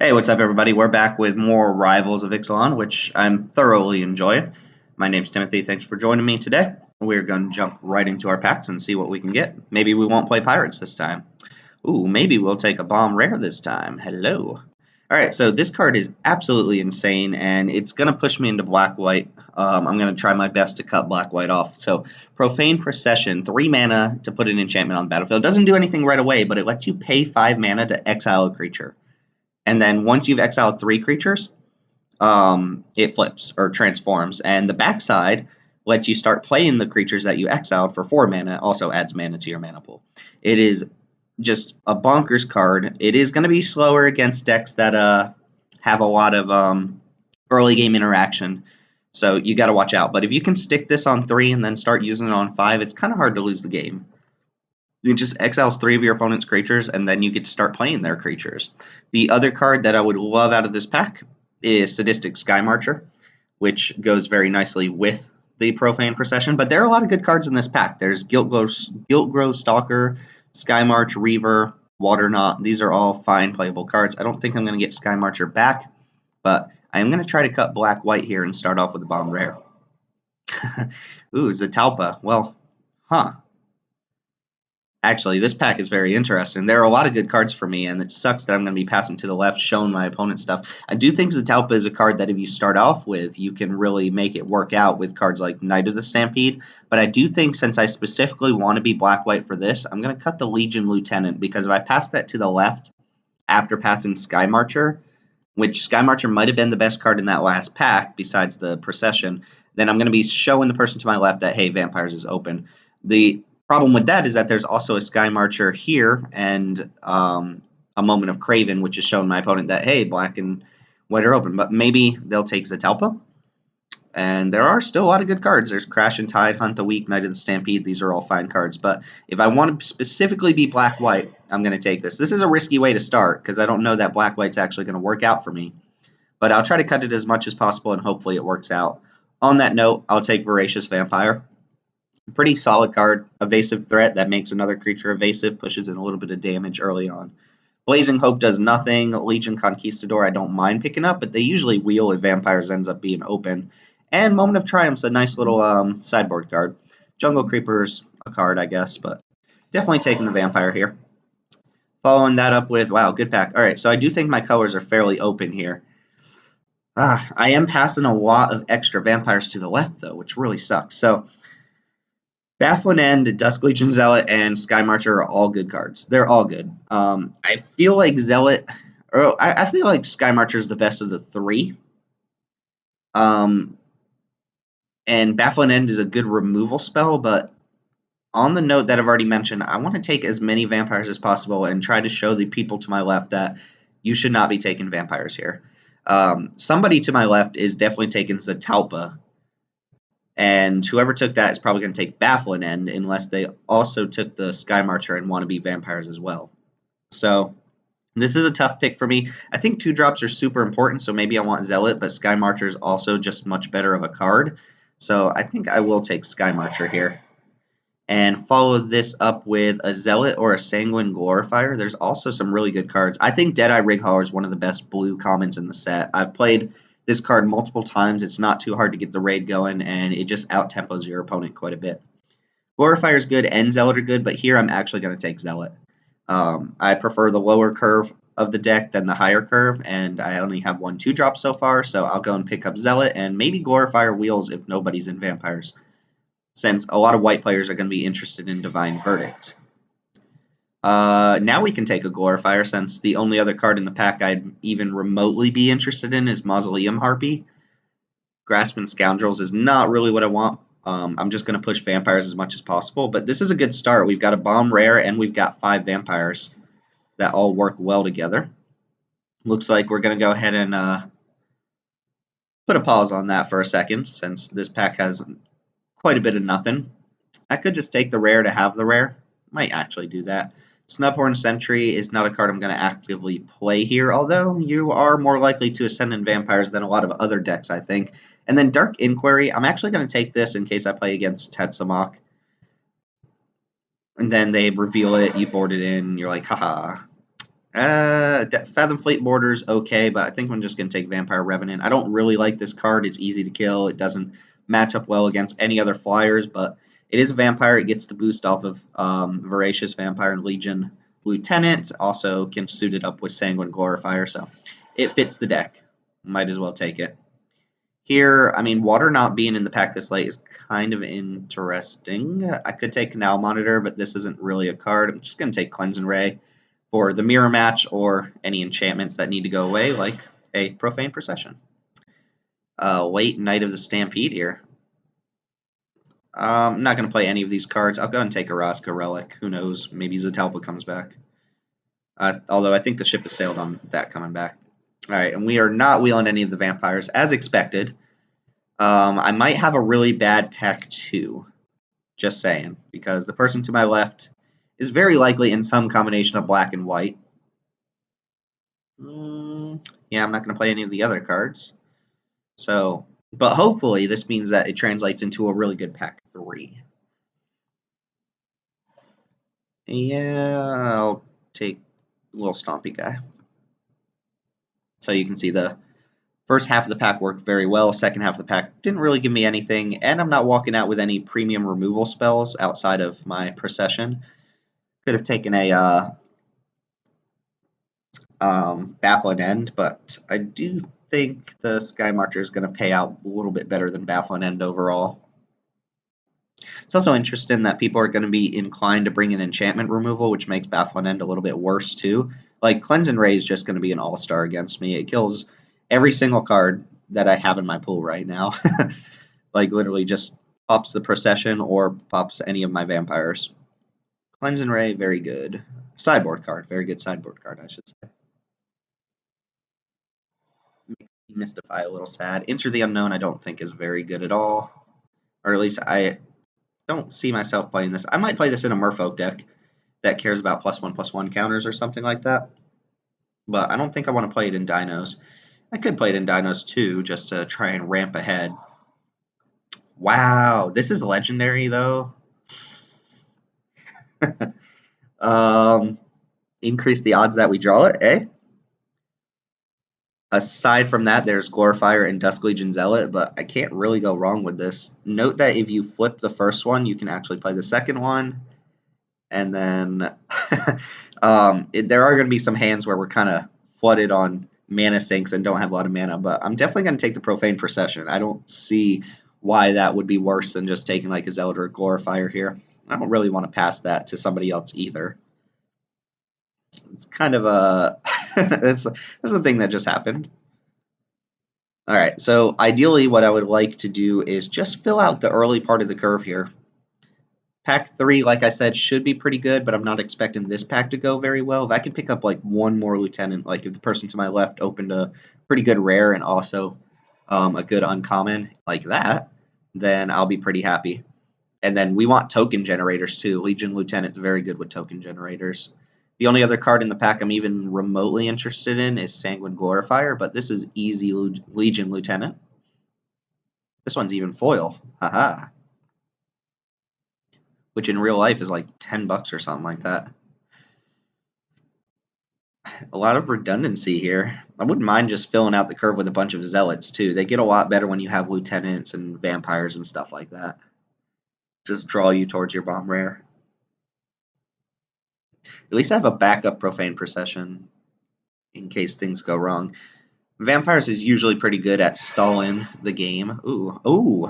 Hey, what's up, everybody? We're back with more Rivals of Ixalan, which I'm thoroughly enjoying. My name's Timothy. Thanks for joining me today. We're going to jump right into our packs and see what we can get. Maybe we won't play Pirates this time. Ooh, maybe we'll take a Bomb Rare this time. Hello. Alright, so this card is absolutely insane, and it's going to push me into Black-White. I'm going to try my best to cut Black-White off. So, Profane Procession, 3 mana to put an enchantment on the battlefield. It doesn't do anything right away, but it lets you pay 5 mana to exile a creature. And then once you've exiled 3 creatures, it flips or transforms. And the backside lets you start playing the creatures that you exiled for 4 mana, also adds mana to your mana pool. It is just a bonkers card. It is going to be slower against decks that have a lot of early game interaction, so you got to watch out. But if you can stick this on 3 and then start using it on 5, it's kind of hard to lose the game. You just exiles 3 of your opponent's creatures, and then you get to start playing their creatures. The other card that I would love out of this pack is Sadistic Skymarcher, which goes very nicely with the Profane Procession. But there are a lot of good cards in this pack. There's Guiltgrove Stalker, Skymarch, Reaver, Waterknot. These are all fine playable cards. I don't think I'm going to get Skymarcher back, but I am going to try to cut Black-White here and start off with a Bomb Rare. Ooh, Zatalpa. Well, Actually, this pack is very interesting. There are a lot of good cards for me, and it sucks that I'm going to be passing to the left, showing my opponent stuff. I do think Zatalpa is a card that if you start off with, you can really make it work out with cards like Knight of the Stampede. But I do think since I specifically want to be Black-White for this, I'm going to cut the Legion Lieutenant, because if I pass that to the left after passing Skymarcher, which Skymarcher might have been the best card in that last pack besides the Procession, then I'm going to be showing the person to my left that, hey, Vampires is open. The problem with that is that there's also a Skymarcher here and a Moment of Craven, which is showing my opponent that, hey, Black and White are open. But maybe they'll take Zatalpa. And there are still a lot of good cards. There's Crash and Tide, Hunt the Weak, Knight of the Stampede. These are all fine cards. But if I want to specifically be Black-White, I'm going to take this. This is a risky way to start because I don't know that Black-White's actually going to work out for me. But I'll try to cut it as much as possible, and hopefully it works out. On that note, I'll take Voracious Vampire. Pretty solid card. Evasive threat that makes another creature evasive, pushes in a little bit of damage early on. Blazing Hope does nothing. Legion Conquistador I don't mind picking up, but they usually wheel if Vampires ends up being open. And Moment of Triumph's a nice little sideboard card. Jungle Creeper's a card, I guess, but definitely taking the Vampire here. Following that up with, wow, good pack. All right, so I do think my colors are fairly open here. I am passing a lot of extra Vampires to the left, though, which really sucks. So Baffling End, Dusk Legion Zealot, and Skymarcher are all good cards. They're all good. I feel like Zealot, or I feel like Skymarcher is the best of the 3. And Baffling End is a good removal spell, but on the note that I've already mentioned, I want to take as many Vampires as possible and try to show the people to my left that you should not be taking Vampires here. Somebody to my left is definitely taking Zatalpa. And whoever took that is probably going to take Baffling End unless they also took the Skymarcher and want to be Vampires as well. So this is a tough pick for me. I think 2-drops are super important, so maybe I want Zealot, but Skymarcher is also just much better of a card. So I think I will take Skymarcher here. And follow this up with a Zealot or a Sanguine Glorifier. There's also some really good cards. I think Deadeye Righauler is one of the best blue commons in the set. I've played this card multiple times. It's not too hard to get the raid going, and it just out-tempos your opponent quite a bit. Glorifier is good and Zealot are good, but here I'm actually going to take Zealot. I prefer the lower curve of the deck than the higher curve, and I only have 1 2-drop so far, so I'll go and pick up Zealot, and maybe Glorifier wheels if nobody's in Vampires, since a lot of white players are going to be interested in Divine Verdict. Now we can take a Glorifier, since the only other card in the pack I'd even remotely be interested in is Mausoleum Harpy. Grasping Scoundrels is not really what I want. I'm just going to push Vampires as much as possible, but this is a good start. We've got a Bomb Rare, and we've got 5 Vampires that all work well together. Looks like we're going to go ahead and put a pause on that for a second, since this pack has quite a bit of nothing. I could just take the rare to have the rare. Might actually do that. Snubhorn Sentry is not a card I'm going to actively play here, although you are more likely to ascend in Vampires than a lot of other decks, I think. And then Dark Inquiry, I'm actually going to take this in case I play against Tetsamok. And then they reveal it, you board it in, you're like, haha. Fathom Fleet Border's okay, but I think I'm just going to take Vampire Revenant. I don't really like this card. It's easy to kill. It doesn't match up well against any other flyers, but it is a vampire. It gets the boost off of Voracious Vampire and Legion Lieutenant. Also can suit it up with Sanguine Glorifier, so it fits the deck. Might as well take it. Here, I mean, water not being in the pack this late is kind of interesting. I could take Canal Monitor, but this isn't really a card. I'm just going to take Cleansing Ray for the mirror match or any enchantments that need to go away, like a Profane Procession. Late Night of the Stampede here. I'm not going to play any of these cards. I'll go and take a Rosca Relic. Who knows? Maybe Zatalpa comes back. Although I think the ship has sailed on that coming back. All right, and we are not wheeling any of the vampires, as expected. I might have a really bad pack too. Just saying, because the person to my left is very likely in some combination of black and white. Yeah, I'm not going to play any of the other cards. So, but hopefully this means that it translates into a really good pack 3. Yeah, I'll take a little stompy guy. So you can see the first half of the pack worked very well. Second half of the pack didn't really give me anything, and I'm not walking out with any premium removal spells outside of my Procession. Could have taken a Baffling End, but I do think the Sky Marcher is going to pay out a little bit better than Baffling End overall. It's also interesting that people are going to be inclined to bring in enchantment removal, which makes Baffling End a little bit worse too. Like, Cleansing Ray is just going to be an all-star against me. It kills every single card that I have in my pool right now. Like, literally just pops the Procession or pops any of my vampires. Cleansing Ray, very good. Sideboard card, very good sideboard card, I should say. Mystify a little sad. Enter the Unknown I don't think is very good at all. Or at least I don't see myself playing this. I might play this in a Merfolk deck that cares about +1/+1 counters or something like that. But I don't think I want to play it in Dinos. I could play it in Dinos too, just to try and ramp ahead. Wow, this is legendary though. Increase the odds that we draw it, eh? Aside from that, there's Glorifier and Dusk Legion Zealot, but I can't really go wrong with this. Note that if you flip the first one, you can actually play the second one. And then there are going to be some hands where we're kind of flooded on mana sinks and don't have a lot of mana, but I'm definitely going to take the Profane Procession. I don't see why that would be worse than just taking like a Zealot or a Glorifier here. I don't really want to pass that to somebody else either. It's kind of a that's the thing that just happened. All right, so ideally what I would like to do is just fill out the early part of the curve here. Pack 3, like I said, should be pretty good, but I'm not expecting this pack to go very well. If I can pick up like one more Lieutenant, like if the person to my left opened a pretty good rare and also a good uncommon like that, then I'll be pretty happy. And then we want token generators too. Legion Lieutenant's very good with token generators. The only other card in the pack I'm even remotely interested in is Sanguine Glorifier, but this is easy Legion Lieutenant. This one's even foil. Haha. Which in real life is like $10 or something like that. A lot of redundancy here. I wouldn't mind just filling out the curve with a bunch of Zealots too. They get a lot better when you have Lieutenants and Vampires and stuff like that. Just draw you towards your bomb rare. At least I have a backup Profane Procession in case things go wrong. Vampires is usually pretty good at stalling the game. Ooh.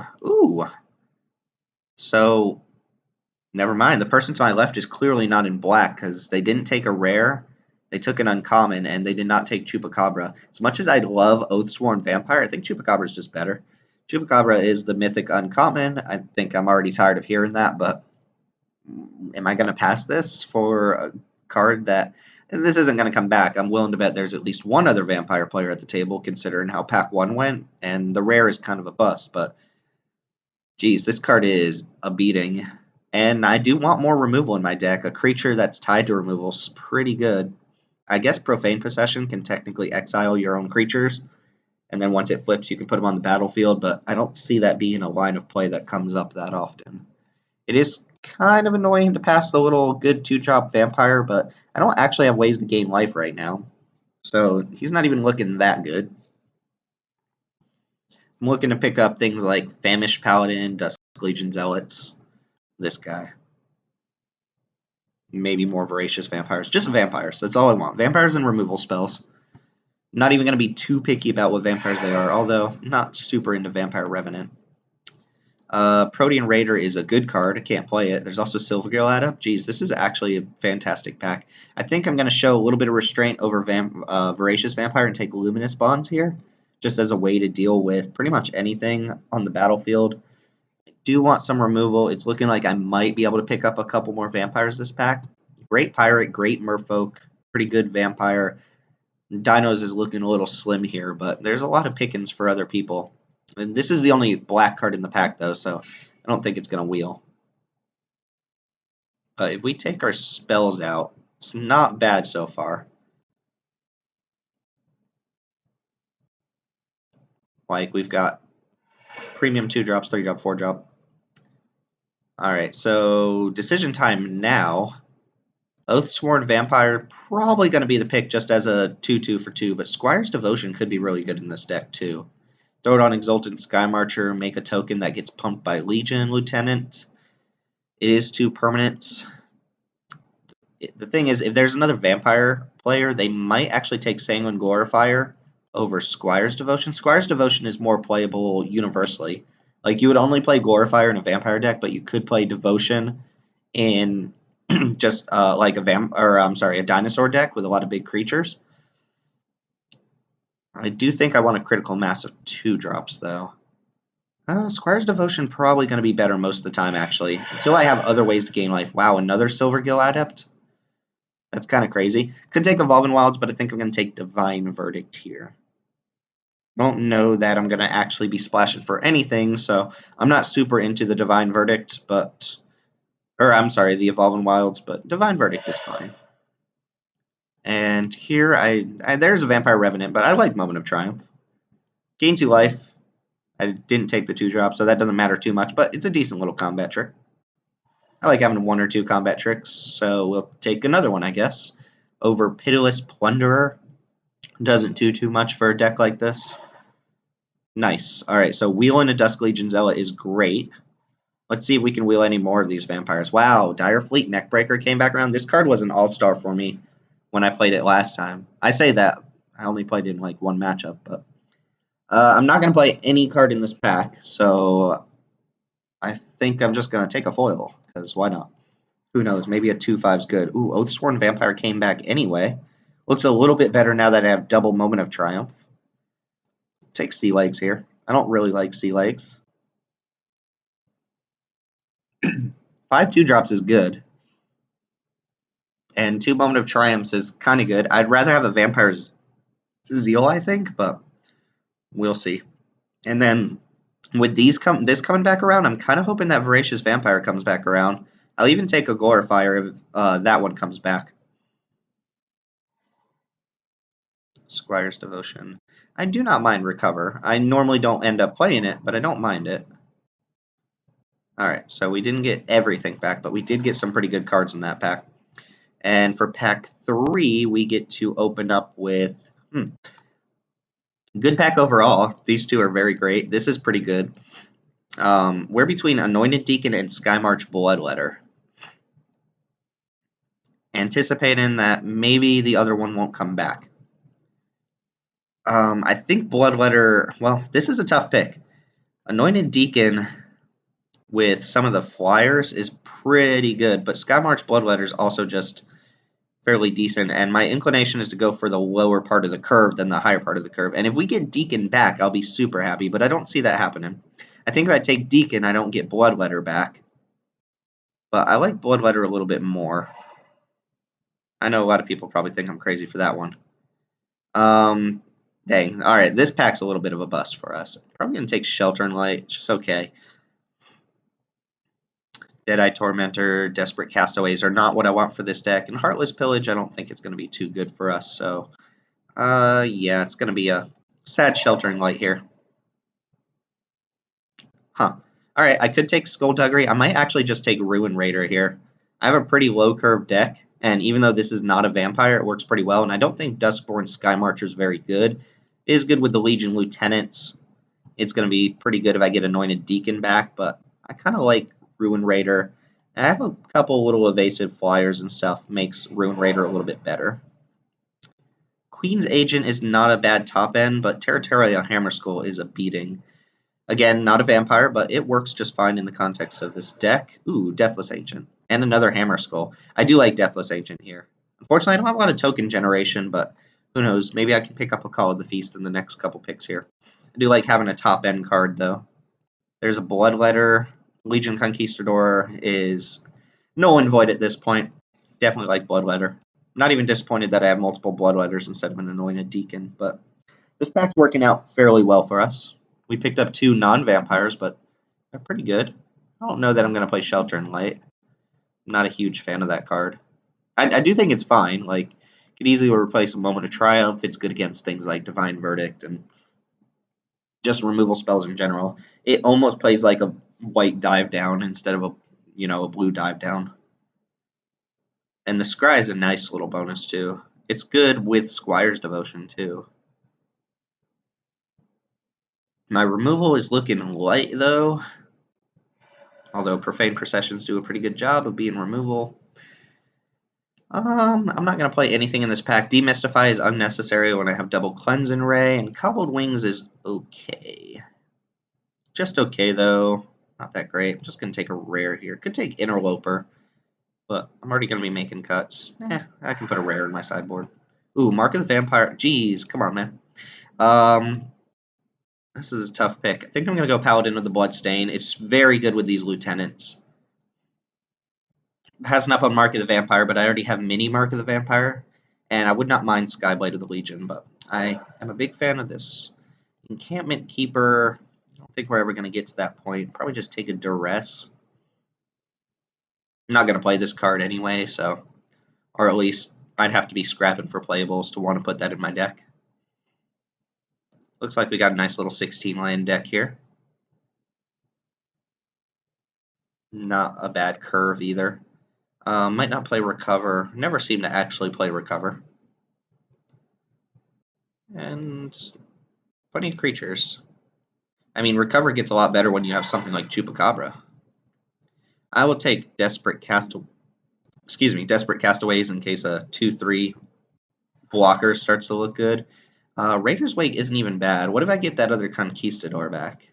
So, never mind. The person to my left is clearly not in black because they didn't take a rare, they took an uncommon, and they did not take Chupacabra. As much as I'd love Oathsworn Vampire, I think Chupacabra is just better. Chupacabra is the mythic uncommon. I think I'm already tired of hearing that, but am I going to pass this for a card that... This isn't going to come back. I'm willing to bet there's at least one other vampire player at the table, considering how pack 1 went, and the rare is kind of a bust, but geez, this card is a beating. And I do want more removal in my deck. A creature that's tied to removal is pretty good. I guess Profane Possession can technically exile your own creatures, and then once it flips, you can put them on the battlefield, but I don't see that being a line of play that comes up that often. It is kind of annoying to pass the little good 2-drop vampire, but I don't actually have ways to gain life right now. So he's not even looking that good. I'm looking to pick up things like Famished Paladin, Dusk Legion Zealots, this guy. Maybe more Voracious Vampires. Just vampires, that's all I want. Vampires and removal spells. Not even going to be too picky about what vampires they are, although not super into Vampire Revenant. Protean Raider is a good card. I can't play it. There's also Silvergill Adept. Geez, this is actually a fantastic pack. I think I'm going to show a little bit of restraint over Voracious Vampire and take Luminous Bonds here, just as a way to deal with pretty much anything on the battlefield. I do want some removal. It's looking like I might be able to pick up a couple more vampires this pack. Great Pirate, great Merfolk, pretty good Vampire. Dinos is looking a little slim here, but there's a lot of pickings for other people. And this is the only black card in the pack, though, so I don't think it's going to wheel. If we take our spells out, it's not bad so far. Like, we've got premium 2-drops, 3-drop, 4-drop. Alright, so decision time now. Oathsworn Vampire, probably going to be the pick just as a 2-2 for 2, but Squire's Devotion could be really good in this deck, too. Throw it on Exultant Sky Marcher, make a token that gets pumped by Legion Lieutenant. It is 2 permanents. The thing is, if there's another vampire player, they might actually take Sanguine Glorifier over Squire's Devotion. Squire's Devotion is more playable universally. Like, you would only play Glorifier in a vampire deck, but you could play Devotion in just like a dinosaur deck with a lot of big creatures. I do think I want a critical mass of 2-drops, though. Squire's Devotion probably going to be better most of the time, actually, until I have other ways to gain life. Wow, another Silvergill Adept? That's kind of crazy. Could take Evolving Wilds, but I think I'm going to take Divine Verdict here. Don't know that I'm going to actually be splashing for anything, so I'm not super into the Divine Verdict, but... Or, I'm sorry, the Evolving Wilds, but Divine Verdict is fine. And here, there's a Vampire Revenant, but I like Moment of Triumph. Gain 2 life. I didn't take the 2-drop, so that doesn't matter too much, but it's a decent little combat trick. I like having 1 or 2 combat tricks, so we'll take another one, I guess. Over Pitiless Plunderer. Doesn't do too much for a deck like this. Nice. Alright, so wheeling a Dusk Legion Zealot is great. Let's see if we can wheel any more of these vampires. Wow, Dire Fleet Neckbreaker came back around. This card was an all-star for me when I played it last time. I say that. I only played it in like 1 matchup, but... I'm not going to play any card in this pack, so I think I'm just going to take a foil, because why not? Who knows, maybe a 2/5 is good. Ooh, Oathsworn Vampire came back anyway. Looks a little bit better now that I have double Moment of Triumph. Take Sea Legs here. I don't really like Sea Legs. 5 2-drops is good. And 2 Moment of Triumphs is kind of good. I'd rather have a Vampire's Zeal, I think, but we'll see. And then with this coming back around, I'm kind of hoping that Voracious Vampire comes back around. I'll even take a Glorifier if that one comes back. Squire's Devotion. I do not mind Recover. I normally don't end up playing it, but I don't mind it. Alright, so we didn't get everything back, but we did get some pretty good cards in that pack. And for pack 3, we get to open up with... good pack overall. These two are very great. This is pretty good. We're between Anointed Deacon and Skymarch Bloodletter. Anticipating that maybe the other one won't come back. I think Bloodletter... Well, this is a tough pick. Anointed Deacon with some of the flyers is pretty good, but Skymarch Bloodletter is also just fairly decent, and my inclination is to go for the lower part of the curve than the higher part of the curve. And if we get Deacon back, I'll be super happy, but I don't see that happening. I think if I take Deacon, I don't get Bloodletter back. But I like Bloodletter a little bit more. I know a lot of people probably think I'm crazy for that one. Dang. Alright, this pack's a little bit of a bust for us. Probably going to take Shelter and Light. It's just okay. Deadeye Tormentor, Desperate Castaways are not what I want for this deck. And Heartless Pillage, I don't think it's going to be too good for us. So, yeah, it's going to be a sad Sheltering Light here. Huh. Alright, I could take Skullduggery. I might actually just take Ruin Raider here. I have a pretty low curve deck, and even though this is not a vampire, it works pretty well, and I don't think Duskborn Sky Marcher is very good. It is good with the Legion Lieutenants. It's going to be pretty good if I get Anointed Deacon back, but I kind of like Ruin Raider. I have a couple little evasive flyers and stuff, makes Ruin Raider a little bit better. Queen's Agent is not a bad top end, but Territorial Hammerskull is a beating. Again, not a vampire, but it works just fine in the context of this deck. Ooh, Deathless Ancient. And another Hammerskull. I do like Deathless Ancient here. Unfortunately, I don't have a lot of token generation, but who knows? Maybe I can pick up a Call of the Feast in the next couple picks here. I do like having a top-end card, though. There's a Bloodletter. Legion Conquistador is null and void at this point. Definitely like Bloodletter. Not even disappointed that I have multiple Bloodletters instead of an Anointed Deacon, but this pack's working out fairly well for us. We picked up 2 non-vampires, but they're pretty good. I don't know that I'm going to play Shelter in Light. I'm not a huge fan of that card. I do think it's fine. Like, could easily replace a Moment of Triumph. It's good against things like Divine Verdict and just removal spells in general. It almost plays like a white dive down instead of a blue dive down. And the Scry is a nice little bonus too. It's good with Squire's Devotion too. My removal is looking light though. Although Profane Processions do a pretty good job of being removal. I'm not going to play anything in this pack. Demystify is unnecessary when I have double Cleanse and Ray, and Cobbled Wings is okay. Just okay, though. Not that great. I'm just going to take a rare here. Could take Interloper, but I'm already going to be making cuts. I can put a rare in my sideboard. Ooh, Mark of the Vampire. Jeez, come on, man. This is a tough pick. I think I'm going to go Paladin with the Bloodstain. It's very good with these Lieutenants. Has an up on Mark of the Vampire, but I already have Mini Mark of the Vampire, and I would not mind Skyblade of the Legion, but I am a big fan of this. Encampment Keeper, I don't think we're ever going to get to that point. Probably just take a Duress. I'm not going to play this card anyway, so, or at least I'd have to be scrapping for playables to want to put that in my deck. Looks like we got a nice little 16-land deck here. Not a bad curve either. Might not play Recover. Never seem to actually play Recover. And plenty of creatures. I mean, Recover gets a lot better when you have something like Chupacabra. I will take Desperate Castaways in case a 2/3 blocker starts to look good. Raider's Wake isn't even bad. What if I get that other Conquistador back?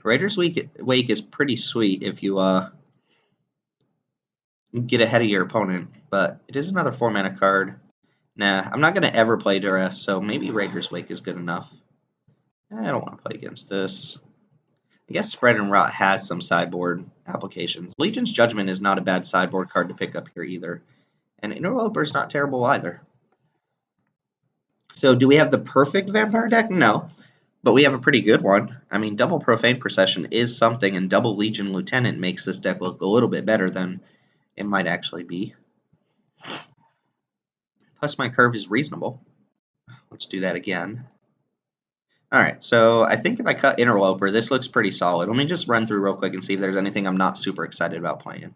Raider's Wake is pretty sweet if you get ahead of your opponent, but it is another 4-mana card. Nah, I'm not going to ever play Duress, so maybe Raider's Wake is good enough. I don't want to play against this. I guess Spread and Rot has some sideboard applications. Legion's Judgment is not a bad sideboard card to pick up here either. And Interloper's not terrible either. So do we have the perfect vampire deck? No. But we have a pretty good one. I mean, double Profane Procession is something, and double Legion Lieutenant makes this deck look a little bit better than it might actually be. Plus, my curve is reasonable. Let's do that again. Alright, so I think if I cut Interloper, this looks pretty solid. Let me just run through real quick and see if there's anything I'm not super excited about playing.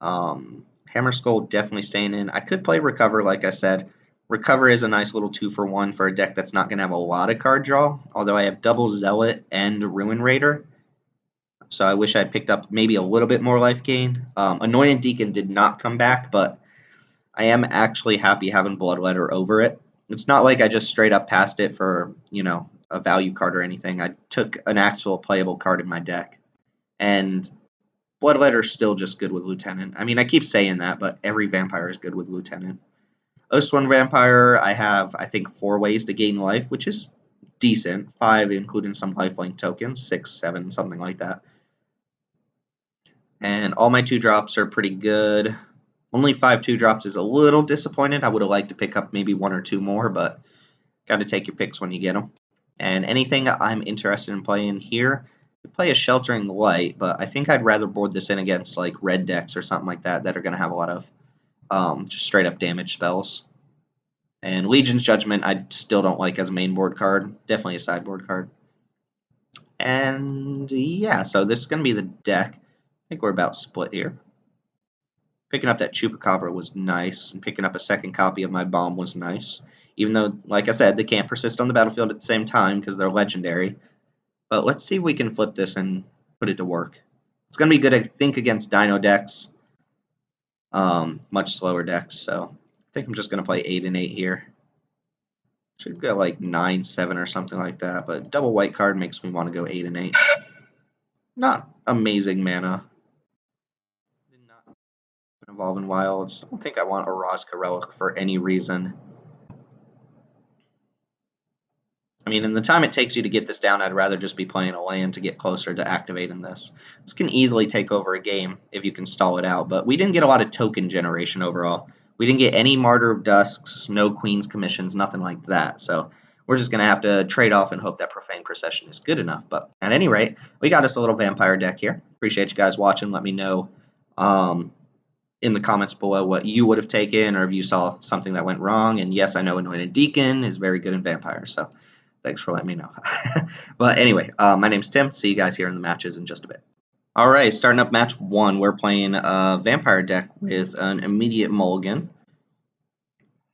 Hammerskull definitely staying in. I could play Recover, like I said. Recover is a nice little 2-for-1 for a deck that's not going to have a lot of card draw, although I have double Zealot and Ruin Raider. So I wish I'd picked up maybe a little bit more life gain. Anointed Deacon did not come back, but I am actually happy having Bloodletter over it. It's not like I just straight up passed it for, a value card or anything. I took an actual playable card in my deck. And Bloodletter's still just good with Lieutenant. I mean, I keep saying that, but every vampire is good with Lieutenant. Oathsworn Vampire, I have, I think, 4 ways to gain life, which is decent. 5, including some lifelink tokens. 6, 7, something like that. And all my 2-drops are pretty good. Only 5 2-drops is a little disappointed. I would have liked to pick up maybe 1 or 2 more, but got to take your picks when you get them. And anything I'm interested in playing here, you play a Sheltering Light, but I think I'd rather board this in against like red decks or something like that are going to have a lot of just straight up damage spells. And Legion's Judgment I still don't like as a main board card. Definitely a sideboard card. And yeah, so this is going to be the deck. I think we're about split here. Picking up that Chupacabra was nice, and picking up a second copy of my bomb was nice. Even though, like I said, they can't persist on the battlefield at the same time because they're legendary. But let's see if we can flip this and put it to work. It's going to be good, I think, against Dino decks. Much slower decks, so I think I'm just going to play 8 and 8 here. Should go like 9, 7 or something like that, but double white card makes me want to go 8 and 8. Not amazing mana. Did not evolve in wilds. I don't think I want a Rosca Relic for any reason. I mean, in the time it takes you to get this down, I'd rather just be playing a land to get closer to activating this. This can easily take over a game if you can stall it out, but we didn't get a lot of token generation overall. We didn't get any Martyr of Dusks, no Queen's Commissions, nothing like that. So we're just going to have to trade off and hope that Profane Procession is good enough. But at any rate, we got us a little Vampire deck here. Appreciate you guys watching. Let me know in the comments below what you would have taken or if you saw something that went wrong. And yes, I know Anointed Deacon is very good in Vampire, so thanks for letting me know. But anyway, my name's Tim. See you guys here in the matches in just a bit. All right, starting up match 1, we're playing a Vampire deck with an immediate mulligan.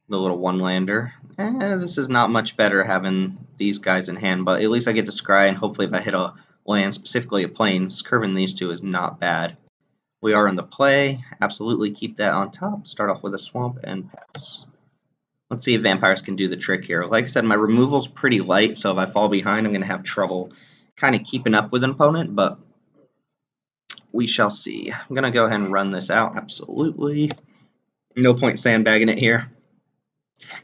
The little one-lander. This is not much better having these guys in hand, but at least I get to scry, and hopefully if I hit a land, specifically a plains, curving these two is not bad. We are in the play. Absolutely keep that on top. Start off with a swamp and pass. Let's see if vampires can do the trick here. Like I said, my removal's pretty light, so if I fall behind, I'm going to have trouble kind of keeping up with an opponent, but we shall see. I'm going to go ahead and run this out. Absolutely. No point sandbagging it here.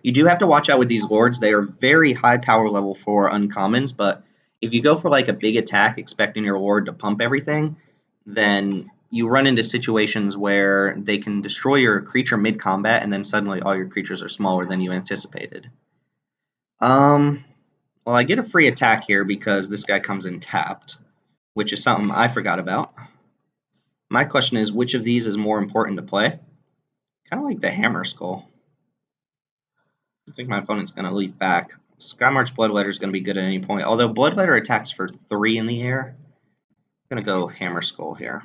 You do have to watch out with these lords. They are very high power level for uncommons, but if you go for like a big attack expecting your lord to pump everything, then you run into situations where they can destroy your creature mid-combat and then suddenly all your creatures are smaller than you anticipated. Well, I get a free attack here because this guy comes in tapped, which is something I forgot about. My question is, which of these is more important to play? Kind of like the Hammer Skull. I think my opponent's going to leap back. Skymarch Bloodletter is going to be good at any point, although Bloodletter attacks for 3 in the air. I'm going to go Hammer Skull here.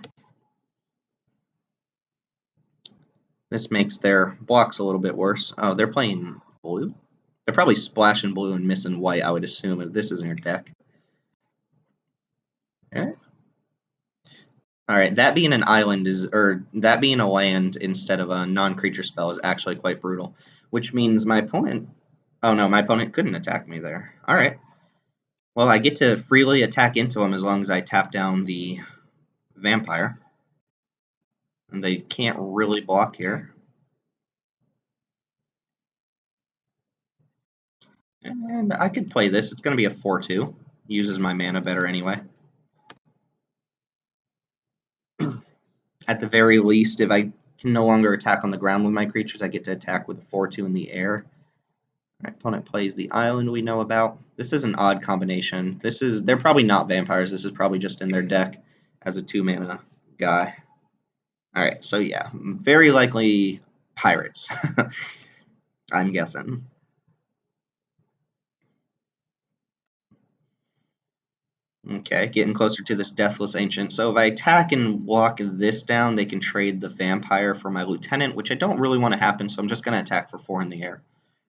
This makes their blocks a little bit worse. Oh, they're playing blue? They're probably splashing blue and missing white, I would assume, if this is in your deck. Okay. Alright, that being an island is, or that being a land instead of a non-creature spell is actually quite brutal. Which means my opponent, oh no, my opponent couldn't attack me there. Alright. Well, I get to freely attack into him as long as I tap down the vampire. And they can't really block here. And I could play this. It's going to be a 4-2. Uses my mana better anyway. At the very least, if I can no longer attack on the ground with my creatures, I get to attack with a 4-2 in the air. My opponent plays the island we know about. This is an odd combination. They're probably not vampires. This is probably just in their deck as a 2-mana guy. Alright, so yeah, very likely pirates. I'm guessing. Okay, getting closer to this Deathless Ancient. So if I attack and walk this down, they can trade the Vampire for my Lieutenant, which I don't really want to happen, so I'm just going to attack for 4 in the air.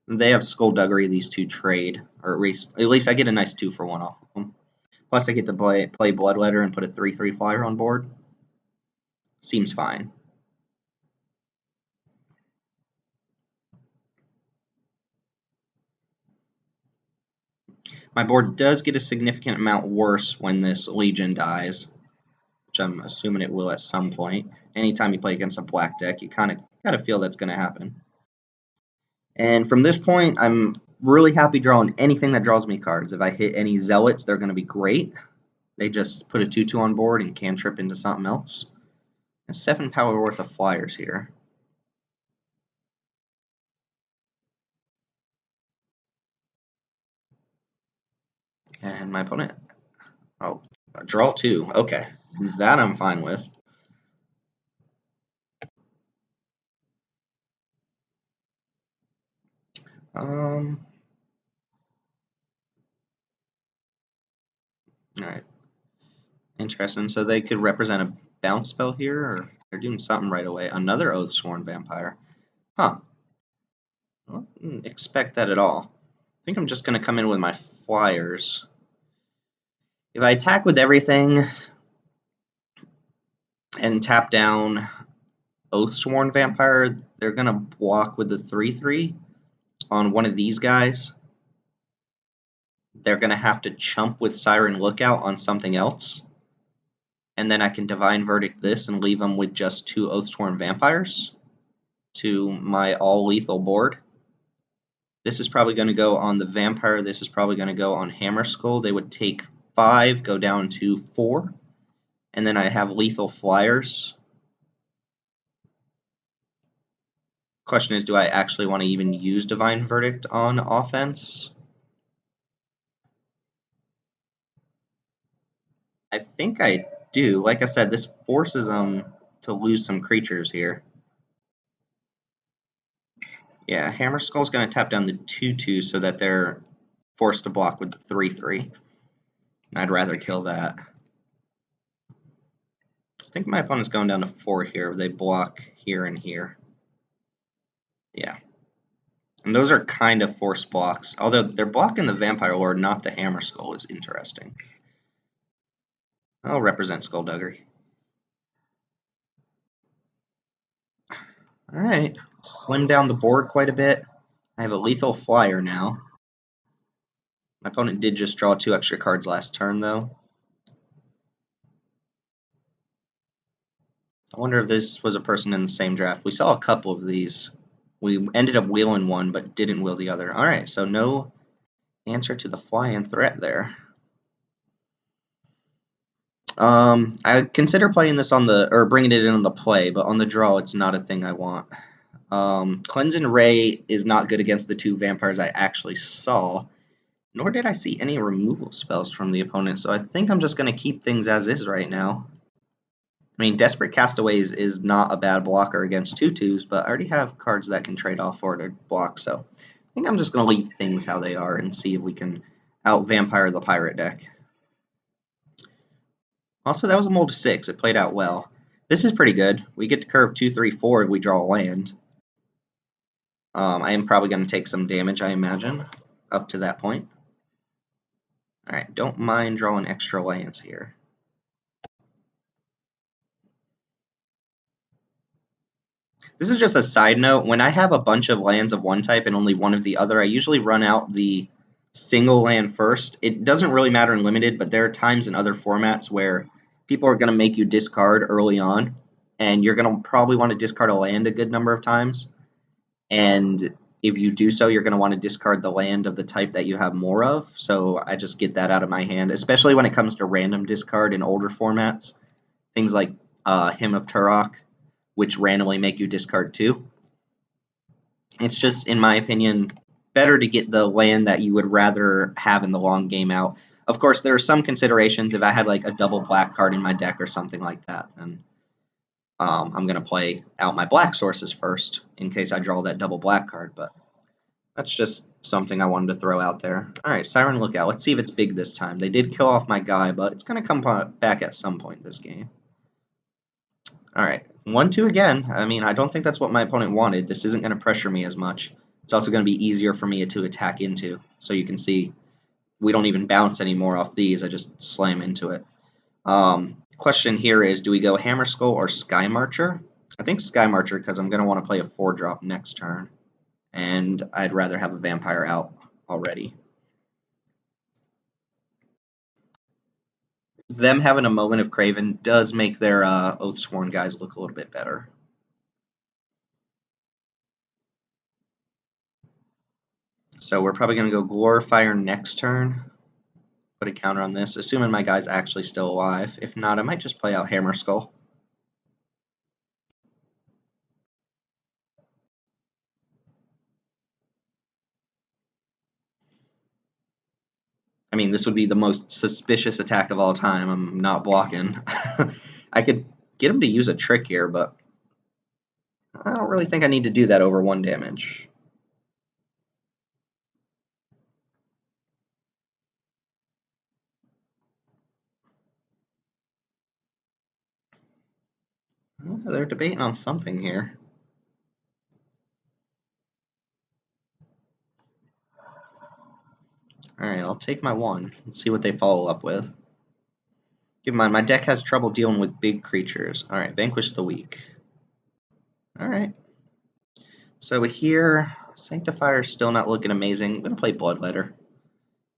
They have Skullduggery, these two trade, or at least I get a nice 2-for-1 off of them. Plus I get to play Bloodletter and put a 3/3 flyer on board. Seems fine. My board does get a significant amount worse when this Legion dies, which I'm assuming it will at some point. Anytime you play against a black deck, you kind of feel that's going to happen. And from this point, I'm really happy drawing anything that draws me cards. If I hit any Zealots, they're going to be great. They just put a 2/2 on board and cantrip into something else. And 7 power worth of flyers here. And my opponent, oh, draw 2. Okay, that I'm fine with. All right. Interesting. So they could represent a bounce spell here, or they're doing something right away. Another Oathsworn Vampire. Huh. I didn't expect that at all. I think I'm just going to come in with my flyers. If I attack with everything and tap down Oathsworn Vampire, they're going to block with the 3/3 on one of these guys. They're going to have to chump with Siren Lookout on something else. And then I can Divine Verdict this and leave them with just 2 Oathsworn Vampires to my all-lethal board. This is probably going to go on the Vampire. This is probably going to go on Hammer Skull. They would take 5, go down to 4. And then I have lethal flyers. Question is, do I actually want to even use Divine Verdict on offense? I think I do. Like I said, this forces them to lose some creatures here. Yeah, Hammer Skull's going to tap down the 2/2 so that they're forced to block with the 3/3. I'd rather kill that. I think my opponent's going down to 4 here. They block here and here. Yeah. And those are kind of forced blocks. Although they're blocking the Vampire Lord, not the Hammer Skull, is interesting. I'll represent Skullduggery. Alright. Slim down the board quite a bit. I have a lethal flyer now. My opponent did just draw 2 extra cards last turn, though. I wonder if this was a person in the same draft. We saw a couple of these. We ended up wheeling one, but didn't wheel the other. Alright, so no answer to the fly-in threat there. I consider playing this on the, or bringing it in on the play, but on the draw, it's not a thing I want. Cleansing Ray is not good against the 2 vampires I actually saw, nor did I see any removal spells from the opponent, so I think I'm just going to keep things as is right now. I mean, Desperate Castaways is not a bad blocker against 2/2s, but I already have cards that can trade off for it or block, so I think I'm just going to leave things how they are and see if we can out-vampire the pirate deck. Also, that was a mold 6. It played out well. This is pretty good. We get to curve 2, 3, 4 if we draw a land. I am probably going to take some damage, I imagine, up to that point. Alright, don't mind drawing extra lands here. This is just a side note. When I have a bunch of lands of one type and only one of the other, I usually run out the single land first. It doesn't really matter in Limited, but there are times in other formats where people are going to make you discard early on, and you're going to probably want to discard a land a good number of times. And if you do so, you're going to want to discard the land of the type that you have more of. So I just get that out of my hand, especially when it comes to random discard in older formats. Things like Hymn of Turok, which randomly make you discard 2. It's just, in my opinion, better to get the land that you would rather have in the long game out. Of course, there are some considerations. If I had like a double black card in my deck or something like that, then I'm going to play out my black sources first in case I draw that double black card, but that's just something I wanted to throw out there. Alright, Siren Lookout. Let's see if it's big this time. They did kill off my guy, but it's going to come back at some point this game. Alright, 1-2 again. I mean, I don't think that's what my opponent wanted. This isn't going to pressure me as much. It's also going to be easier for me to attack into. So you can see we don't even bounce anymore off these. I just slam into it. Question here is, do we go Hammer Skull or Sky Marcher? I think Sky Marcher because I'm going to want to play a 4-drop next turn. And I'd rather have a Vampire out already. Them having a Moment of Craven does make their Oathsworn guys look a little bit better. So we're probably going to go Glorifier next turn. Put a counter on this, assuming my guy's actually still alive. If not, I might just play out Hammer Skull. I mean, this would be the most suspicious attack of all time. I'm not blocking. I could get him to use a trick here, but I don't really think I need to do that over 1 damage. They're debating on something here. Alright, I'll take my 1. Let's see what they follow up with. Keep in mind, my deck has trouble dealing with big creatures. Alright, vanquish the weak. Alright. So here, Sanctifier's still not looking amazing. I'm going to play Bloodletter.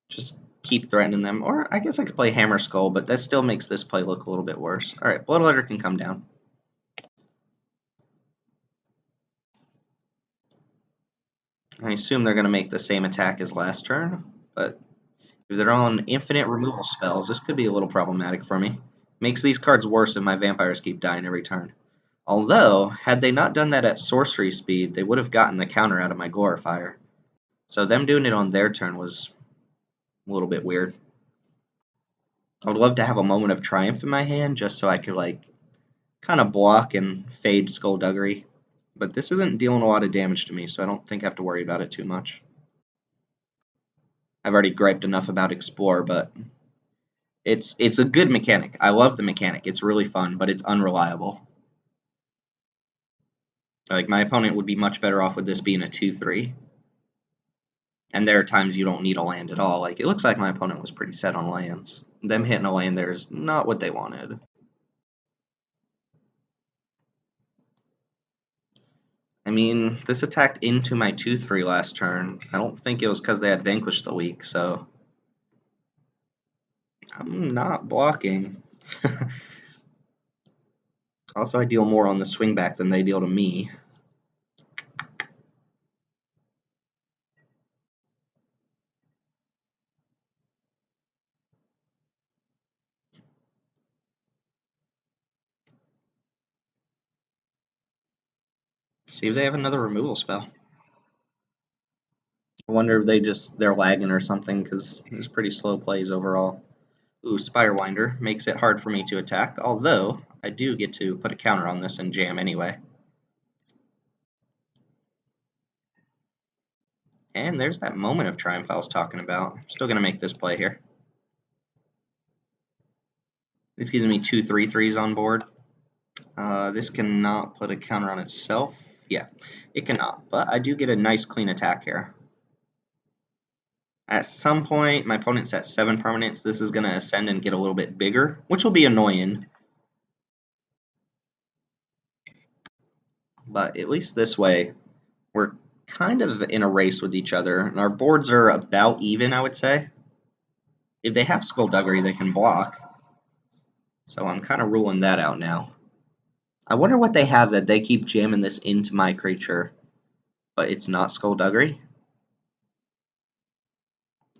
Just keep threatening them. Or I guess I could play Hammer Skull, but that still makes this play look a little bit worse. Alright, Bloodletter can come down. I assume they're going to make the same attack as last turn, but if they're on infinite removal spells, this could be a little problematic for me. Makes these cards worse if my vampires keep dying every turn. Although, had they not done that at sorcery speed, they would have gotten the counter out of my Glorifier. So them doing it on their turn was a little bit weird. I would love to have a moment of triumph in my hand just so I could like kind of block and fade Skullduggery. But this isn't dealing a lot of damage to me, so I don't think I have to worry about it too much. I've already griped enough about Explore, but it's a good mechanic. I love the mechanic. It's really fun, but it's unreliable. Like, my opponent would be much better off with this being a 2-3. And there are times you don't need a land at all. Like, it looks like my opponent was pretty set on lands. Them hitting a land there is not what they wanted. I mean, this attacked into my 2-3 last turn. I don't think it was because they had vanquished the weak, so I'm not blocking. Also, I deal more on the swing back than they deal to me. See if they have another removal spell. I wonder if they're lagging or something, because it's pretty slow plays overall. Ooh, Spirewinder makes it hard for me to attack, although I do get to put a counter on this and jam anyway. And there's that moment of triumph I was talking about. I'm still going to make this play here. This gives me 2 3/3s on board. This cannot put a counter on itself. Yeah, it cannot, but I do get a nice clean attack here. At some point, my opponent's at 7 permanents. This is going to ascend and get a little bit bigger, which will be annoying. But at least this way, we're kind of in a race with each other, and our boards are about even, I would say. If they have Skullduggery, they can block. So I'm kind of ruling that out now. I wonder what they have that they keep jamming this into my creature, but it's not Skullduggery.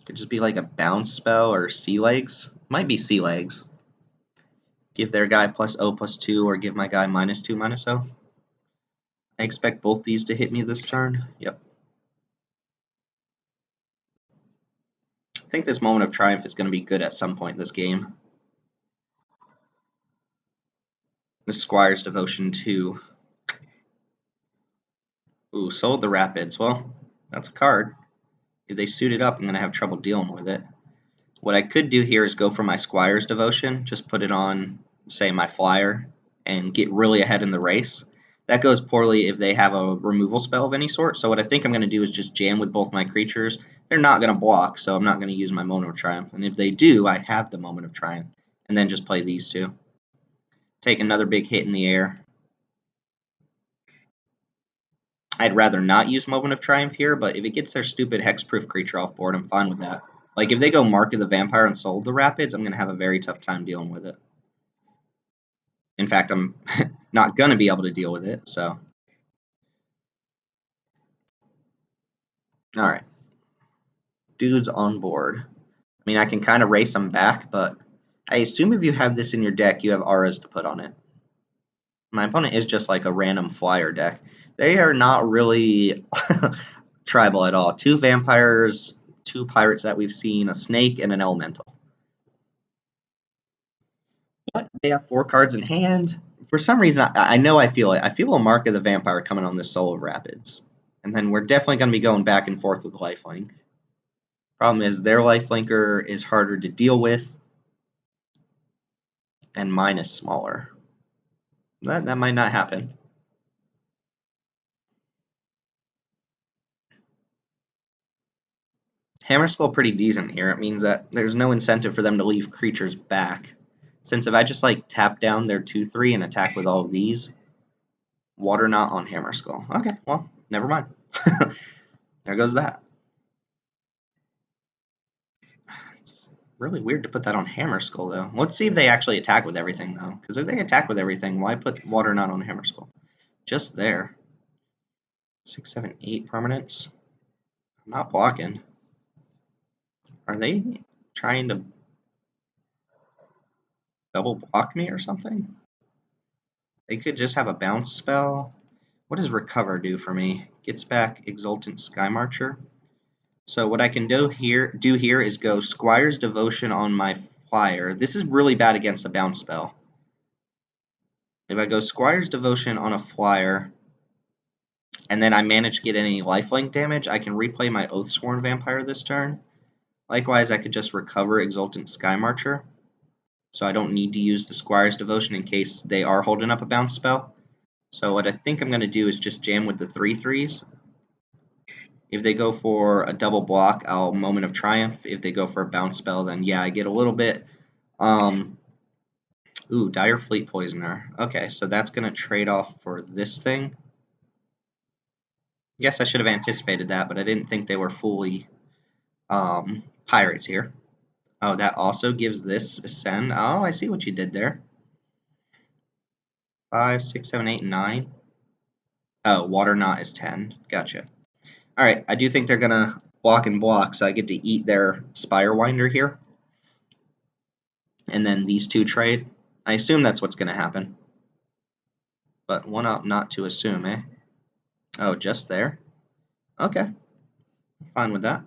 Could just be like a bounce spell or Sea Legs. Might be Sea Legs. Give their guy +0/+2 or give my guy -2/-0. I expect both these to hit me this turn. Yep. I think this moment of triumph is going to be good at some point in this game. The Squire's Devotion 2. Ooh, sold the Rapids. Well, that's a card. If they suit it up, I'm going to have trouble dealing with it. What I could do here is go for my Squire's Devotion, just put it on, say, my flyer, and get really ahead in the race. That goes poorly if they have a removal spell of any sort, so what I think I'm going to do is just jam with both my creatures. They're not going to block, so I'm not going to use my Moment of Triumph, and if they do, I have the Moment of Triumph, and then just play these two. Take another big hit in the air. I'd rather not use Moment of Triumph here, but if it gets their stupid hexproof creature off board, I'm fine with that. Like, if they go Mark of the Vampire and Soul the Rapids, I'm going to have a very tough time dealing with it. In fact, I'm not going to be able to deal with it, so. Alright. Dude's on board. I mean, I can kind of race them back, but I assume if you have this in your deck, you have auras to put on it. My opponent is just like a random flyer deck. They are not really tribal at all. 2 vampires, 2 pirates that we've seen, a snake, and an elemental. But they have 4 cards in hand. For some reason, I know I feel it. I feel a Mark of the Vampire coming on this Soul of Rapids. And then we're definitely going to be going back and forth with Lifelink. Problem is, their Lifelinker is harder to deal with, and mine is smaller. That might not happen. Hammer Skull pretty decent here. It means that there's no incentive for them to leave creatures back. Since if I just like tap down their 2/3 and attack with all of these, Water Knot on Hammer Skull. Okay, well, never mind. There goes that. It's really weird to put that on Hammer Skull, though. Let's see if they actually attack with everything, though. Because if they attack with everything, why put Water Knot on Hammer Skull? Just there. 6, 7, 8 permanents. I'm not blocking. Are they trying to double block me or something? They could just have a bounce spell. What does Recover do for me? Gets back Exultant Sky Marcher. So what I can do here is go Squire's Devotion on my flyer. This is really bad against a bounce spell. If I go Squire's Devotion on a flyer, and then I manage to get any lifelink damage, I can replay my Oathsworn Vampire this turn. Likewise, I could just recover Exultant Sky Marcher, so I don't need to use the Squire's Devotion in case they are holding up a bounce spell. So what I think I'm going to do is just jam with the 3/3s. If they go for a double block, I'll Moment of Triumph. If they go for a bounce spell, then yeah, I get a little bit. Ooh, Dire Fleet Poisoner. Okay, so that's going to trade off for this thing. Guess I should have anticipated that, but I didn't think they were fully pirates here. Oh, that also gives this Ascend. Oh, I see what you did there. 5, 6, 7, 8, 9. Oh, Water Knot is 10. Gotcha. Alright, I do think they're going to block and block, so I get to eat their Spirewinder here. And then these two trade. I assume that's what's going to happen. But one up not to assume, eh? Oh, just there? Okay. Fine with that.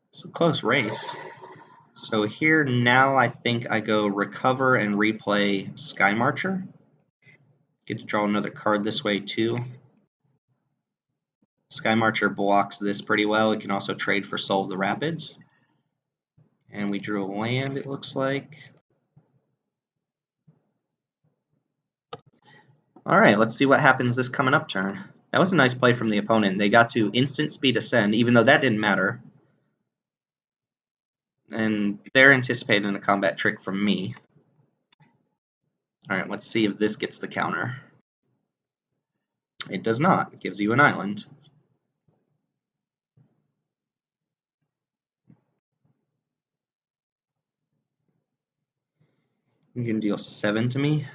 It's a close race. So here now I think I go Recover and replay Sky Marcher. Get to draw another card this way too. Sky Marcher blocks this pretty well. It can also trade for Soul of the Rapids. And we drew a land, it looks like. Alright, let's see what happens this coming up turn. That was a nice play from the opponent. They got to instant speed Ascend, even though that didn't matter. And they're anticipating a combat trick from me. Alright, let's see if this gets the counter. It does not. It gives you an island. You can deal 7 to me.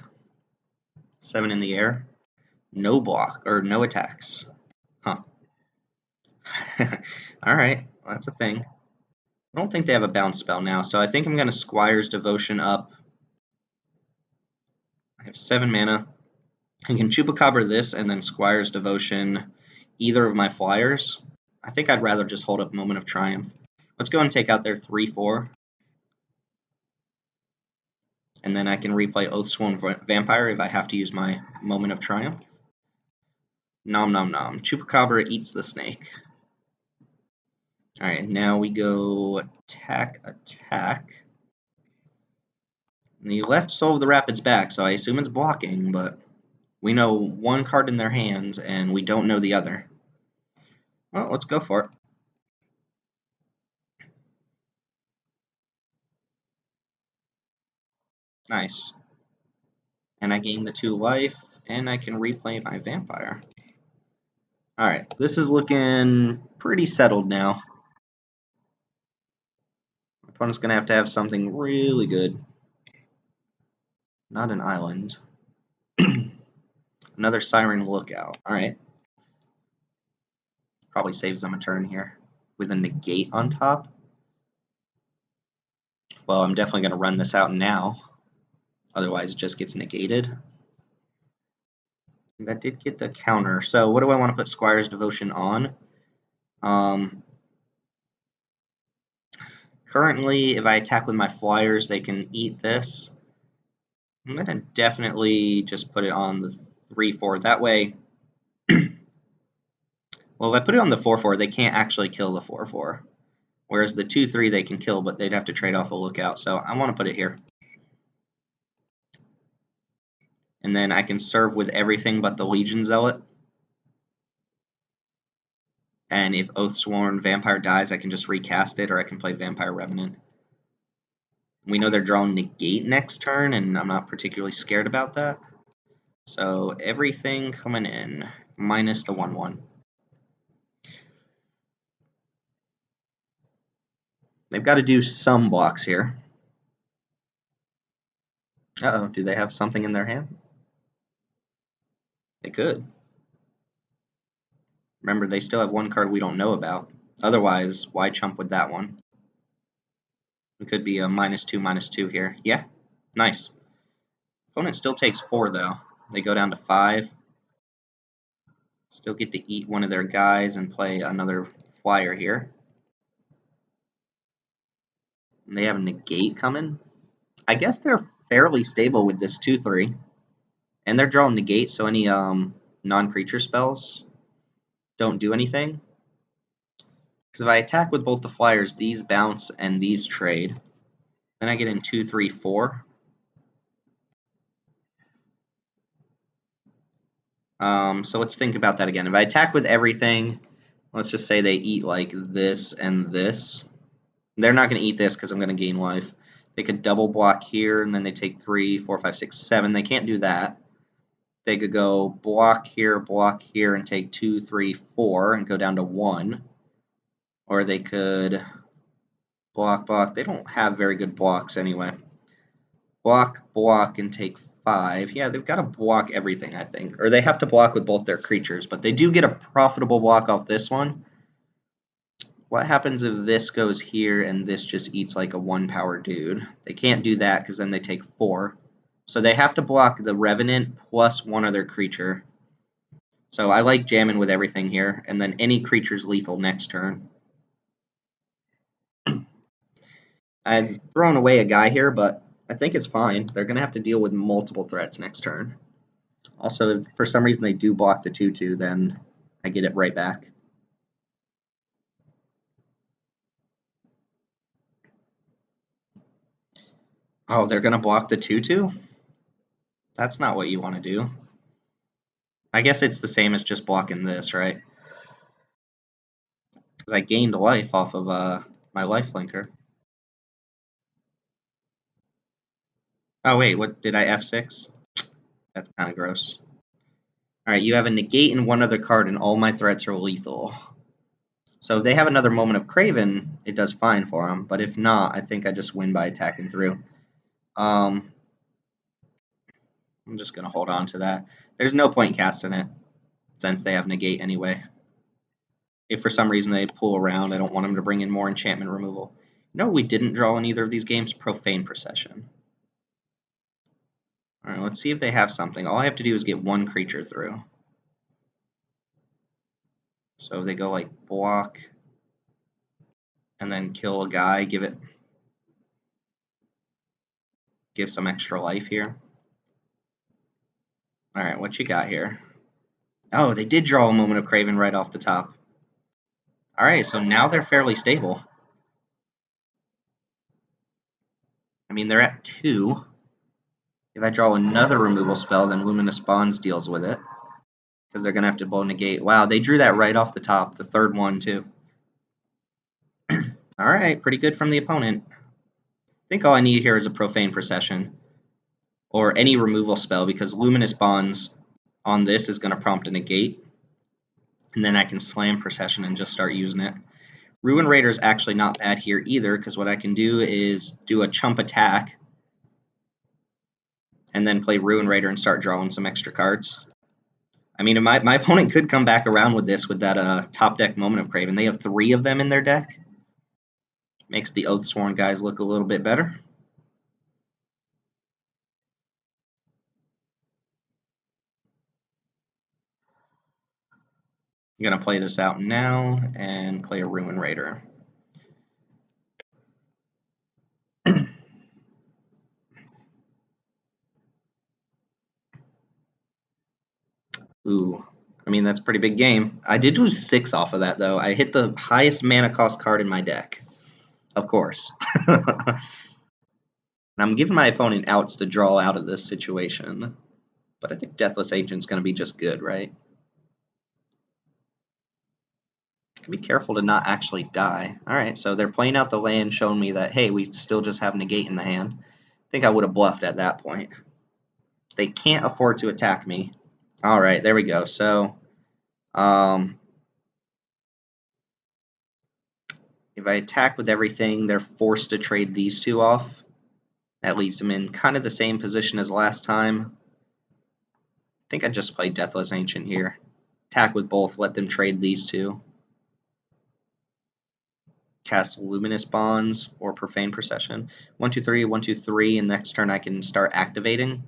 7 in the air. No block, or no attacks. Huh. Alright, well, that's a thing. I don't think they have a bounce spell now, so I think I'm going to Squire's Devotion up. I have 7 mana. I can Chupacabra this and then Squire's Devotion either of my flyers. I think I'd rather just hold up Moment of Triumph. Let's go and take out their 3/4. And then I can replay Oathsworn Vampire if I have to use my Moment of Triumph. Nom nom nom. Chupacabra eats the snake. Alright, now we go attack, attack. And you left Soul of the Rapids back, so I assume it's blocking, but we know one card in their hand, and we don't know the other. Well, let's go for it. Nice. And I gain the 2 life, and I can replay my Vampire. Alright, this is looking pretty settled now. My opponent's going to have something really good. Not an island. Another Siren Lookout. Alright. Probably saves them a turn here. With a negate on top. Well, I'm definitely going to run this out now. Otherwise, it just gets negated. That did get the counter. So what do I want to put Squire's Devotion on? Currently, if I attack with my flyers, they can eat this. I'm going to definitely just put it on the 3/4. That way, well, if I put it on the 4/4, they can't actually kill the 4/4. Whereas the 2/3 they can kill, but they'd have to trade off a lookout. So I want to put it here. And then I can serve with everything but the Legion Zealot. And if Oathsworn Vampire dies, I can just recast it, or I can play Vampire Revenant. We know they're drawing Negate next turn, and I'm not particularly scared about that. So everything coming in, minus the 1/1. They've got to do some blocks here. Uh-oh, do they have something in their hand? They could. Remember, they still have one card we don't know about. Otherwise, why chump with that one? It could be a -2/-2 here. Yeah, nice. Opponent still takes 4, though. They go down to 5. Still get to eat one of their guys and play another flyer here. And they have a negate coming. I guess they're fairly stable with this 2/3. And they're drawing negate, so any non-creature spells don't do anything. Because if I attack with both the flyers, these bounce and these trade. Then I get in 2, 3, 4. So let's think about that again. If I attack with everything, let's just say they eat like this and this. They're not going to eat this because I'm going to gain life. They could double block here, and then they take 3, 4, 5, 6, 7. They can't do that. They could go block here, and take 2, 3, 4, and go down to 1. Or they could block. They don't have very good blocks anyway. Block, and take 5. Yeah, they've got to block everything, I think. Or they have to block with both their creatures, but they do get a profitable block off this one. What happens if this goes here and this just eats like a 1-power dude? They can't do that because then they take 4. So they have to block the Revenant plus one other creature. So I like jamming with everything here, and then any creature's lethal next turn. I've thrown away a guy here, but I think it's fine. They're going to have to deal with multiple threats next turn. Also, if for some reason they do block the 2/2, then I get it right back. Oh, they're going to block the 2/2? That's not what you want to do. I guess it's the same as just blocking this, right? Because I gained life off of my lifelinker. Oh, wait, what did I F6? That's kind of gross. Alright, you have a negate and one other card, and all my threats are lethal. So if they have another Moment of Craven, it does fine for them. But if not, I think I just win by attacking through. I'm just going to hold on to that. There's no point casting it, since they have negate anyway. If for some reason they pull around, I don't want them to bring in more enchantment removal. No, we didn't draw in either of these games. Profane Procession. Alright, let's see if they have something. All I have to do is get one creature through. So they go like block, and then kill a guy, give some extra life here. Alright, what you got here? Oh, they did draw a Moment of Craven right off the top. Alright, so now they're fairly stable. I mean, they're at 2. If I draw another removal spell, then Luminous Bonds deals with it. Because they're going to have to blow negate. Wow, they drew that right off the top, the third one, too. Alright, pretty good from the opponent. I think all I need here is a Profane Procession. Or any removal spell, because Luminous Bonds on this is going to prompt a negate. And then I can slam Procession and just start using it. Ruin Raider is actually not bad here either, because what I can do is do a chump attack, and then play Ruin Raider and start drawing some extra cards. I mean, my opponent could come back around with this with that top deck Moment of Craven. They have 3 of them in their deck. Makes the Oathsworn guys look a little bit better. I'm going to play this out now and play a Ruin Raider. Ooh, I mean, that's a pretty big game. I did lose 6 off of that, though. I hit the highest mana cost card in my deck. Of course. And I'm giving my opponent outs to draw out of this situation. But I think Deathless Ancient's going to be just good, right? Be careful to not actually die. Alright, so they're playing out the land, showing me that, hey, we still just have negate in the hand. I think I would have bluffed at that point. They can't afford to attack me. Alright, there we go. So, if I attack with everything, they're forced to trade these two off. That leaves them in kind of the same position as last time. I think I just play Deathless Ancient here. Attack with both, let them trade these two. Cast Luminous Bonds or Profane Procession. 1, 2, 3, 1, 2, 3, and next turn I can start activating.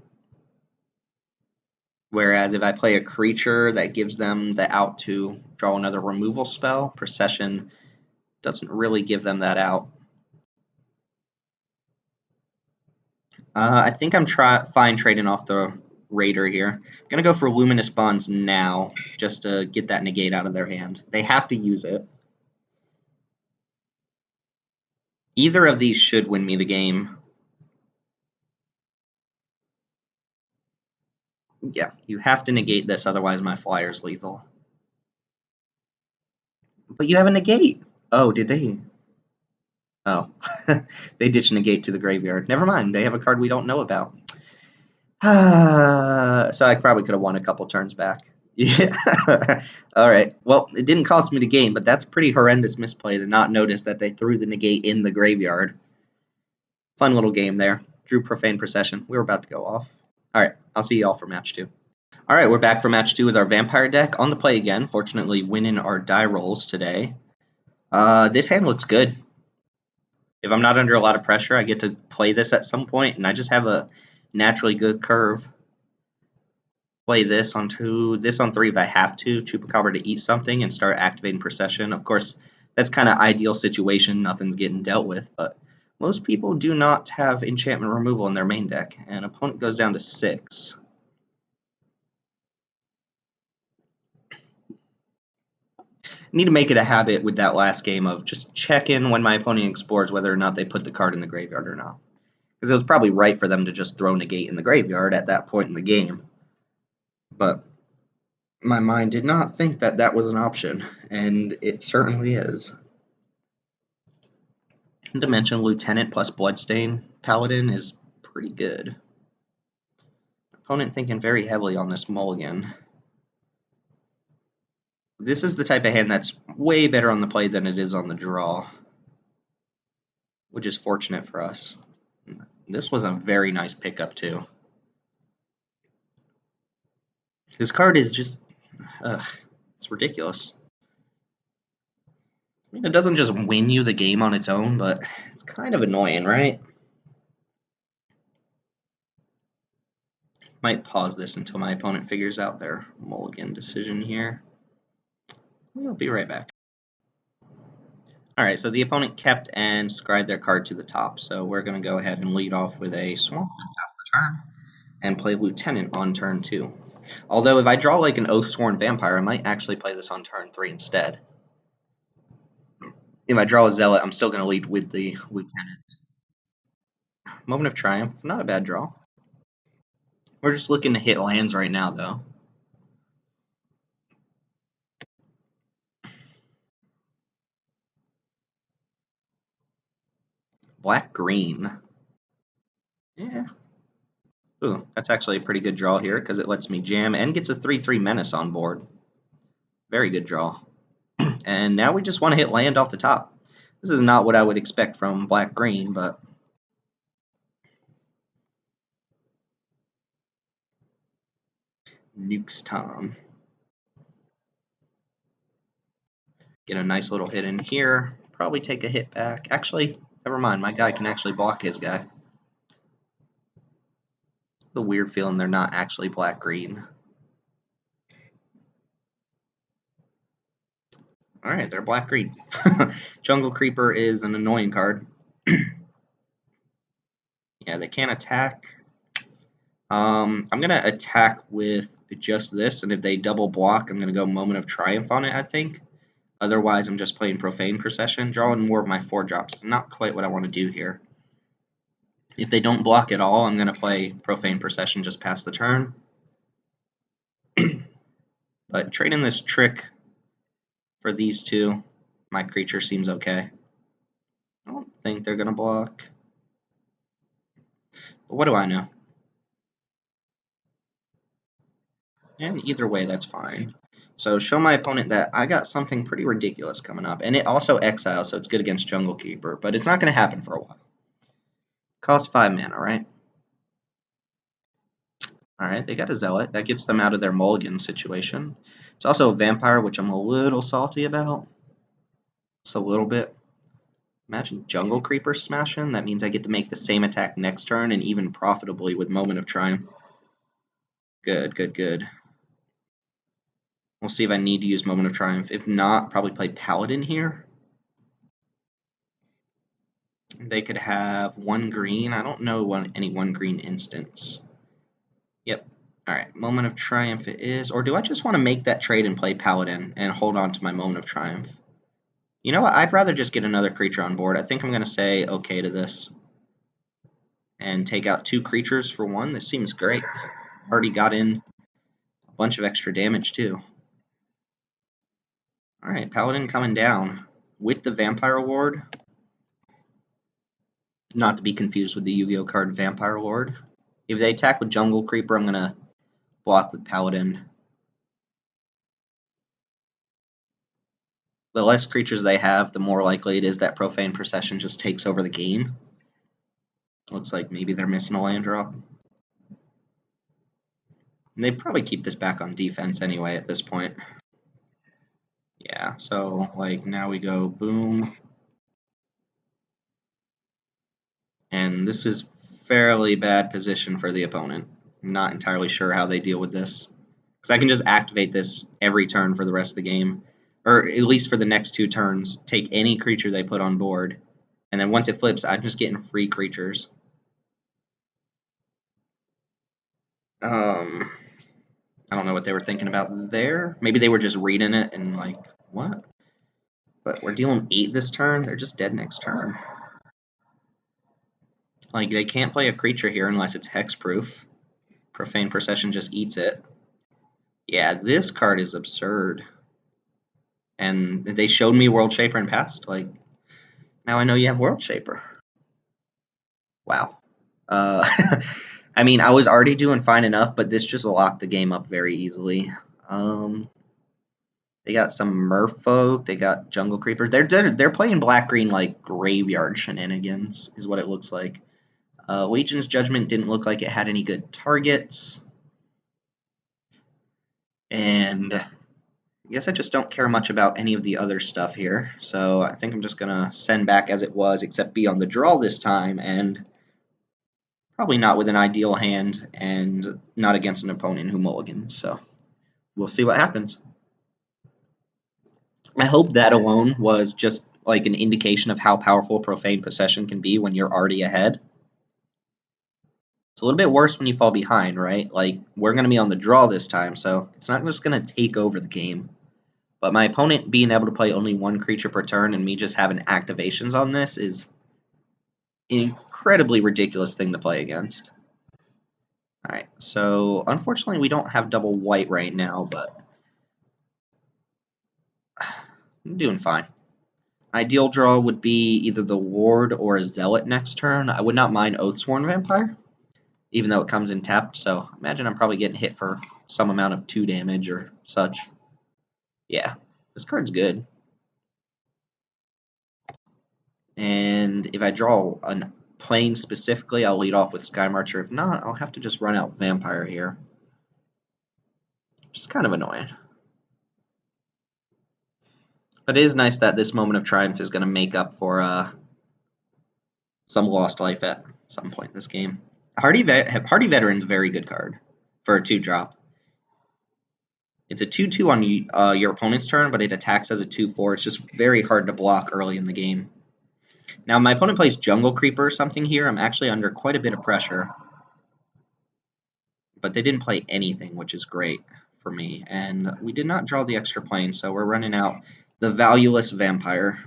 Whereas if I play a creature that gives them the out to draw another removal spell, Procession doesn't really give them that out. I think I'm fine trading off the Raider here. I'm going to go for Luminous Bonds now, just to get that negate out of their hand. They have to use it. Either of these should win me the game. Yeah, you have to negate this, otherwise my flyer's lethal. But you have a negate. Oh, did they? Oh, they ditched negate to the graveyard. Never mind, they have a card we don't know about. So I probably could have won a couple turns back. Yeah. All right. Well, it didn't cost me the game, but that's pretty horrendous misplay to not notice that they threw the negate in the graveyard. Fun little game there. Drew Profane Procession. We were about to go off. All right. I'll see y'all for match 2. All right. We're back for match 2 with our Vampire deck on the play again. Fortunately, winning our die rolls today. This hand looks good. If I'm not under a lot of pressure, I get to play this at some point, and I just have a naturally good curve. Play this on 2, this on 3 if I have to, Chupacabra to eat something and start activating Procession. Of course, that's kind of ideal situation, nothing's getting dealt with, but most people do not have enchantment removal in their main deck, and opponent goes down to 6. Need to make it a habit with that last game of just check in when my opponent explores whether or not they put the card in the graveyard or not. Because it was probably right for them to just throw negate in the graveyard at that point in the game. But my mind did not think that that was an option, and it certainly is. Dimension Lieutenant plus Bloodstain Paladin is pretty good. Opponent thinking very heavily on this mulligan. This is the type of hand that's way better on the play than it is on the draw, which is fortunate for us. This was a very nice pickup too. This card is just, it's ridiculous. I mean, it doesn't just win you the game on its own, but it's kind of annoying, right? Might pause this until my opponent figures out their mulligan decision here. We'll be right back. Alright, so the opponent kept and scribed their card to the top, so we're going to go ahead and lead off with a Swamp and pass the turn, and play Lieutenant on turn 2. Although if I draw like an Oathsworn Vampire, I might actually play this on turn 3 instead. If I draw a Zealot, I'm still going to lead with the Lieutenant. Moment of Triumph, not a bad draw. We're just looking to hit lands right now, though. Black-green. Yeah. Ooh, that's actually a pretty good draw here, because it lets me jam and gets a 3/3 Menace on board. Very good draw. And now we just want to hit land off the top. This is not what I would expect from black-green, but nukes Tom. Get a nice little hit in here. Probably take a hit back. Actually, never mind. My guy can actually block his guy. The weird feeling they're not actually black-green. Alright, they're black-green. Jungle Creeper is an annoying card. Yeah, they can't attack. I'm going to attack with just this, and if they double block, I'm going to go Moment of Triumph on it, I think. Otherwise, I'm just playing Profane Procession. Drawing more of my 4-drops is not quite what I want to do here. If they don't block at all, I'm going to play Profane Procession just past the turn. But trading this trick for these two, my creature seems okay. I don't think they're going to block. But what do I know? And either way, that's fine. So show my opponent that I got something pretty ridiculous coming up. And it also exiles, so it's good against Jungle Keeper. But it's not going to happen for a while. Cost 5 mana, right? Alright, they got a Zealot. That gets them out of their mulligan situation. It's also a Vampire, which I'm a little salty about. Just a little bit. Imagine Jungle Creeper smashing. That means I get to make the same attack next turn and even profitably with Moment of Triumph. Good, good, good. We'll see if I need to use Moment of Triumph. If not, probably play Paladin here. They could have 1 green. I don't know any 1 green instance. Yep. Alright, Moment of Triumph it is. Or do I just want to make that trade and play Paladin and hold on to my Moment of Triumph? You know what? I'd rather just get another creature on board. I think I'm going to say okay to this. And take out 2 creatures for 1. This seems great. Already got in a bunch of extra damage too. Alright, Paladin coming down with the Vampire Lord. Not to be confused with the Yu-Gi-Oh card Vampire Lord. If they attack with Jungle Creeper, I'm going to block with Paladin. The less creatures they have, the more likely it is that Profane Procession just takes over the game. Looks like maybe they're missing a land drop. And they'd probably keep this back on defense anyway at this point. Yeah, so like now we go boom. And this is fairly bad position for the opponent. I'm not entirely sure how they deal with this. Because I can just activate this every turn for the rest of the game. Or at least for the next 2 turns. Take any creature they put on board. And then once it flips, I'm just getting free creatures. I don't know what they were thinking about there. Maybe they were just reading it and like, what? But we're dealing 8 this turn. They're just dead next turn. Like, they can't play a creature here unless it's hexproof. Profane Procession just eats it. Yeah, this card is absurd. And they showed me World Shaper in past. Like, now I know you have World Shaper. Wow. I mean, I was already doing fine enough, but this just locked the game up very easily. They got some Merfolk. They got Jungle Creeper. They're playing black-green like graveyard shenanigans, is what it looks like. Legion's Judgment didn't look like it had any good targets. And I guess I just don't care much about any of the other stuff here. So I think I'm just going to send back as it was, except be on the draw this time, and probably not with an ideal hand, and not against an opponent who mulligans. So we'll see what happens. I hope that alone was just like an indication of how powerful Profane Possession can be when you're already ahead. It's a little bit worse when you fall behind, right? Like, we're going to be on the draw this time, so it's not just going to take over the game. But my opponent being able to play only 1 creature per turn and me just having activations on this is an incredibly ridiculous thing to play against. Alright, so unfortunately we don't have double white right now, but I'm doing fine. Ideal draw would be either the Ward or a Zealot next turn. I would not mind Oathsworn Vampire, even though it comes in tapped, so imagine I'm probably getting hit for some amount of 2 damage or such. Yeah, this card's good. And if I draw a plane specifically, I'll lead off with Sky Marcher. If not, I'll have to just run out Vampire here. Which is kind of annoying. But it is nice that this Moment of Triumph is going to make up for some lost life at some point in this game. Hardy Veteran's a very good card for a 2-drop. It's a 2/2 on your opponent's turn, but it attacks as a 2/4. It's just very hard to block early in the game. Now, my opponent plays Jungle Creeper or something here. I'm actually under quite a bit of pressure. But they didn't play anything, which is great for me. And we did not draw the extra plane, so we're running out The valueless vampire.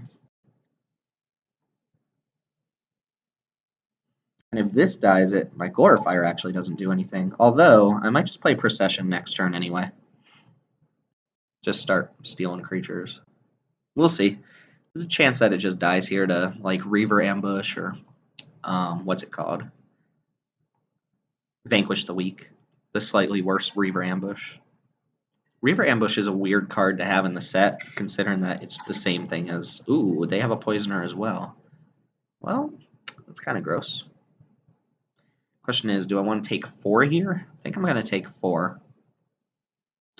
And if this dies, my glorifier actually doesn't do anything. Although, I might just play procession next turn anyway. Just start stealing creatures. We'll see. There's a chance that it just dies here to, like, Reaver Ambush or, what's it called? Vanquish the Weak. The slightly worse Reaver Ambush. Reaver Ambush is a weird card to have in the set, considering that it's the same thing as... Ooh, they have a Poisoner as well. Well, that's kind of gross. Question is, do I want to take 4 here? I think I'm going to take 4.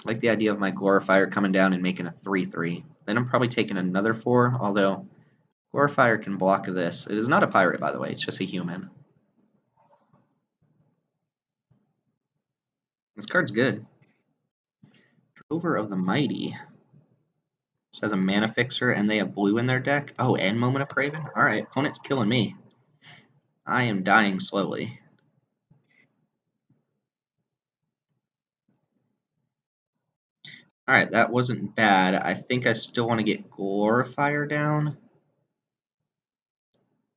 I like the idea of my Glorifier coming down and making a 3/3. Then I'm probably taking another 4, although Glorifier can block this. It is not a pirate, by the way. It's just a human. This card's good. Drover of the Mighty. Just has a mana fixer, and they have blue in their deck. Oh, and Moment of Craven? Alright, opponent's killing me. I am dying slowly. Alright, that wasn't bad. I think I still want to get Glorifier down.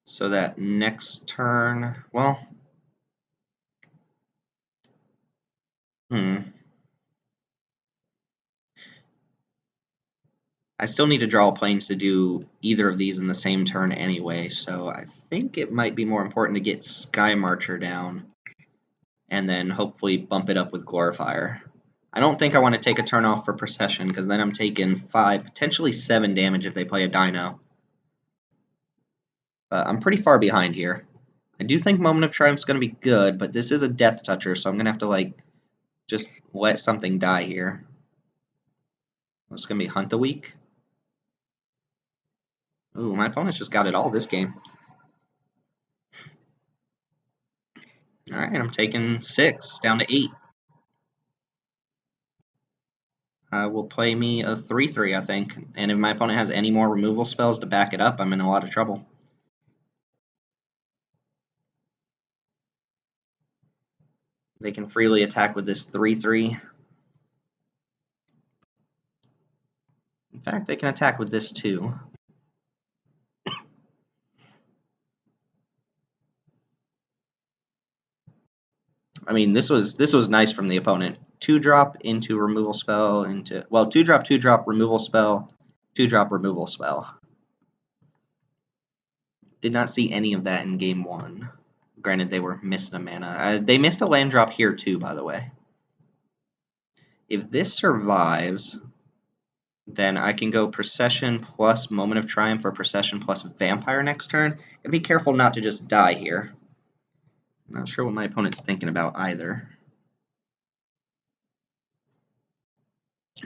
So that next turn... Well... I still need to draw planes to do either of these in the same turn anyway, so I think it might be more important to get Sky Marcher down and then hopefully bump it up with Glorifier. I don't think I want to take a turn off for Procession, because then I'm taking 5, potentially 7 damage if they play a Dino. But I'm pretty far behind here. I do think Moment of Triumph is going to be good, but this is a Death Toucher, so I'm going to have to, like, just let something die here. It's going to be Hunt the Weak. Ooh, my opponent's just got it all this game. Alright, I'm taking 6, down to 8. Will play me a 3/3, I think. And if my opponent has any more removal spells to back it up, I'm in a lot of trouble. They can freely attack with this 3/3. In fact, they can attack with this too. I mean, this was nice from the opponent. 2-drop into removal spell into 2-drop, 2-drop removal spell, 2-drop removal spell. Did not see any of that in game 1. Granted, they were missing a mana. They missed a land drop here too, by the way. If this survives, then I can go Procession plus Moment of Triumph or Procession plus Vampire next turn. And be careful not to just die here. I'm not sure what my opponent's thinking about either.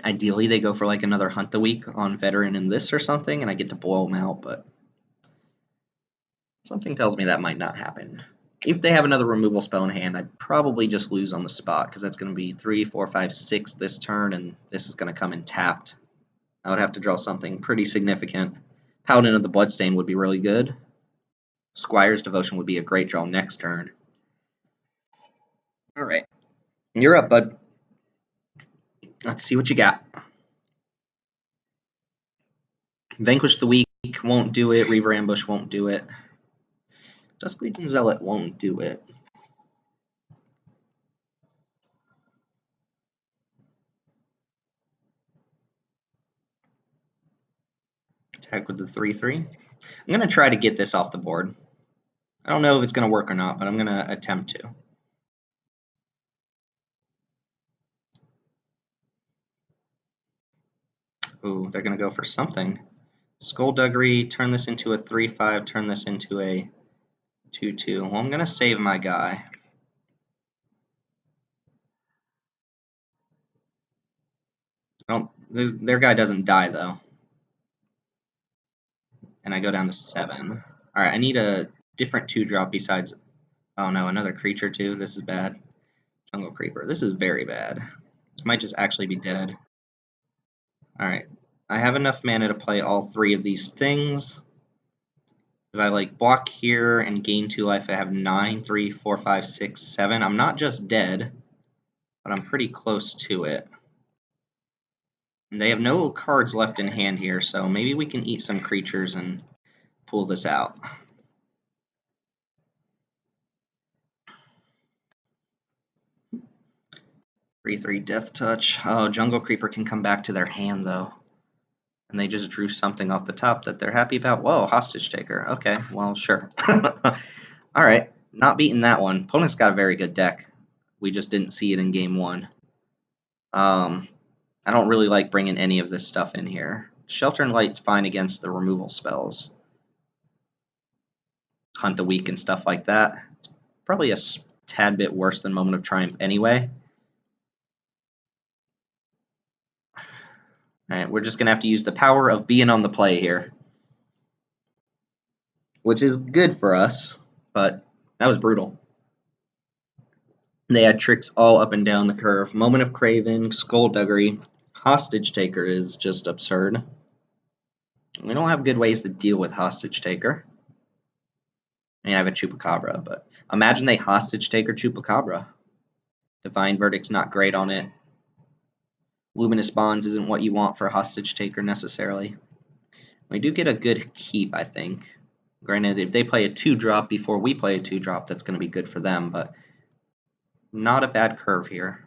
Ideally, they go for like another Hunt the Week on Veteran in this or something, and I get to blow them out, but something tells me that might not happen. If they have another removal spell in hand, I'd probably just lose on the spot, because that's going to be 3, 4, 5, 6 this turn, and this is going to come in tapped. I would have to draw something pretty significant. Paladin of the Bloodstain would be really good. Squire's Devotion would be a great draw next turn. Alright. You're up, bud. Let's see what you got. Vanquish the Weak won't do it. Reaver Ambush won't do it. Dusk Legion Zealot won't do it. Attack with the 3/3. I'm going to try to get this off the board. I don't know if it's going to work or not, but I'm going to attempt to. Ooh, they're going to go for something. Skullduggery, turn this into a 3/5, turn this into a 2/2. Well, I'm going to save my guy. Their guy doesn't die, though. And I go down to 7. Alright, I need a different 2-drop besides... Oh no, another creature too. This is bad. Jungle Creeper. This is very bad. This might just actually be dead. Alright. I have enough mana to play all 3 of these things. If I like block here and gain 2 life, I have 9, 3, 4, 5, 6, 7. I'm not just dead, but I'm pretty close to it. And they have no cards left in hand here, so maybe we can eat some creatures and pull this out. 3/3 Death Touch. Oh, Jungle Creeper can come back to their hand, though. And they just drew something off the top that they're happy about. Whoa, Hostage Taker. Okay, well, sure. Alright, not beating that one. Opponent's got a very good deck. We just didn't see it in game one. I don't really like bringing any of this stuff in here. Shelter and Light's fine against the removal spells. Hunt the Weak and stuff like that. It's probably a tad bit worse than Moment of Triumph anyway. Alright, we're just going to have to use the power of being on the play here. Which is good for us, but that was brutal. They had tricks all up and down the curve. Moment of Craven, Skullduggery, Hostage Taker is just absurd. We don't have good ways to deal with Hostage Taker. I mean, I have a Chupacabra, but imagine they Hostage Taker Chupacabra. Divine Verdict's not great on it. Luminous Bonds isn't what you want for a Hostage Taker necessarily. We do get a good keep, I think. Granted, if they play a 2-drop before we play a 2-drop, that's going to be good for them, but not a bad curve here.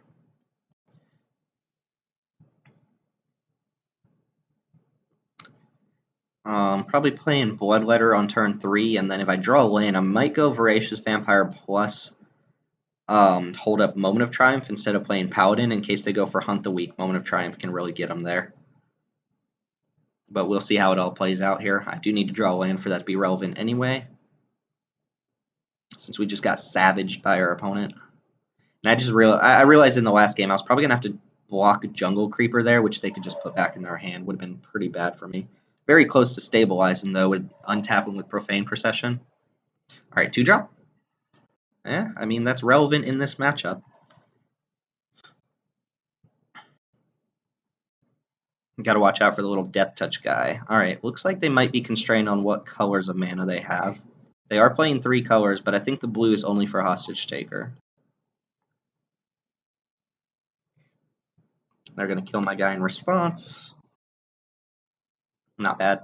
Probably playing Bloodletter on turn 3, and then if I draw a land, I might go Voracious Vampire plus hold up Moment of Triumph instead of playing Paladin in case they go for Hunt the Weak. Moment of Triumph can really get them there. But we'll see how it all plays out here. I do need to draw a land for that to be relevant anyway, since we just got savaged by our opponent. And I realized in the last game I was probably going to have to block a Jungle Creeper there, which they could just put back in their hand. Would have been pretty bad for me. Very close to stabilizing, though, with untapping with Profane Procession. All right, 2-drop. Yeah, I mean, that's relevant in this matchup. Got to watch out for the little Death Touch guy. All right, looks like they might be constrained on what colors of mana they have. They are playing 3 colors, but I think the blue is only for Hostage Taker. They're going to kill my guy in response. Not bad.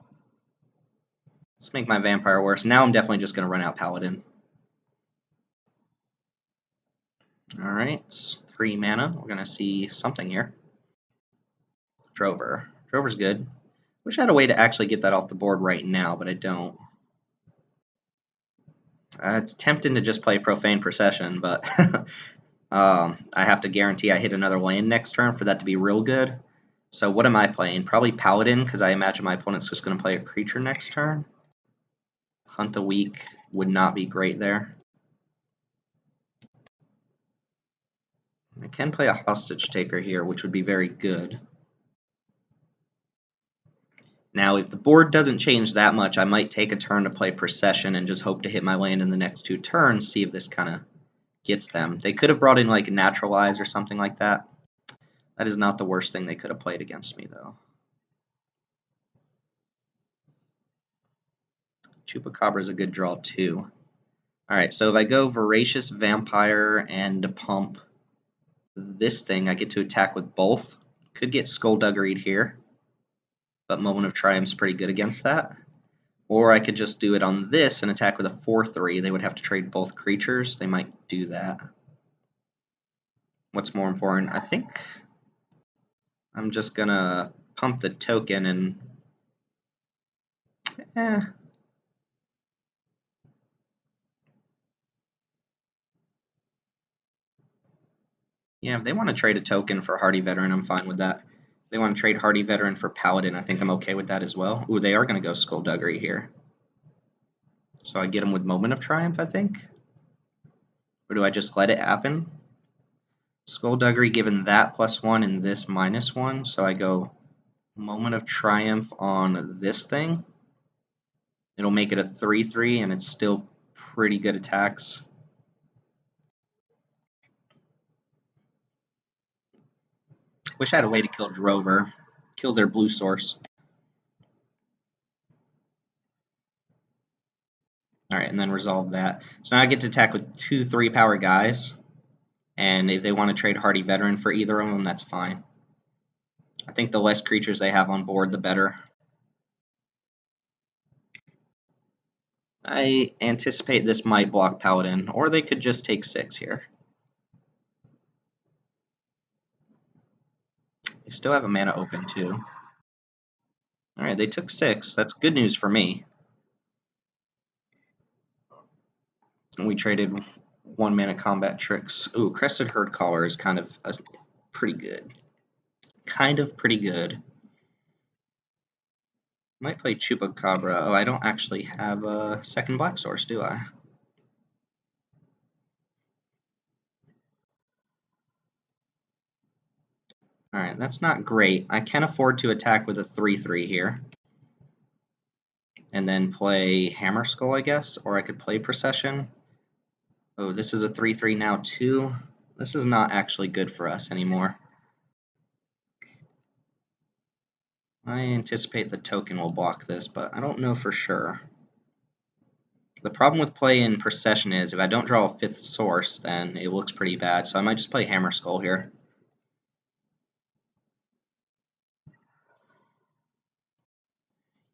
Let's make my Vampire worse. Now I'm definitely just going to run out Paladin. Alright, 3 mana. We're going to see something here. Drover. Drover's good. Wish I had a way to actually get that off the board right now, but I don't. It's tempting to just play Profane Procession, but I have to guarantee I hit another land next turn for that to be real good. So what am I playing? Probably Paladin, because I imagine my opponent's just going to play a creature next turn. Hunt the Weak would not be great there. I can play a Hostage Taker here, which would be very good. Now, if the board doesn't change that much, I might take a turn to play Procession and just hope to hit my land in the next 2 turns, see if this kind of gets them. They could have brought in like Naturalize or something like that. That is not the worst thing they could have played against me, though. Chupacabra is a good draw, too. Alright, so if I go Voracious Vampire and pump this thing, I get to attack with both. Could get Skullduggery here, but Moment of Triumph's pretty good against that. Or I could just do it on this and attack with a 4/3. They would have to trade both creatures. They might do that. What's more important? I think I'm just going to pump the token and... Yeah, if they want to trade a token for Hardy Veteran, I'm fine with that. If they want to trade Hardy Veteran for Paladin, I think I'm okay with that as well. Ooh, they are going to go Skullduggery here. So I get them with Moment of Triumph, I think? Or do I just let it happen? Skullduggery given that +1 and this -1, so I go Moment of Triumph on this thing. It'll make it a 3/3, and it's still pretty good attacks. Wish I had a way to kill Drover. Kill their blue source. Alright, and then resolve that. So now I get to attack with 2 3-power guys. And if they want to trade Hardy Veteran for either of them, that's fine. I think the less creatures they have on board, the better. I anticipate this might block Paladin, or they could just take 6 here. They still have a mana open too. Alright, they took 6. That's good news for me. We traded 1 mana combat tricks. Ooh, Crested Herd Caller is kind of pretty good. Pretty good. Might play Chupacabra. Oh, I don't actually have a second Black Source, do I? Alright, that's not great. I can afford to attack with a 3/3 here. And then play Hammer Skull, I guess, or I could play Procession. Oh, this is a 3/3 now too. This is not actually good for us anymore. I anticipate the token will block this, but I don't know for sure. The problem with playing Procession is if I don't draw a 5th source, then it looks pretty bad, so I might just play Hammer Skull here.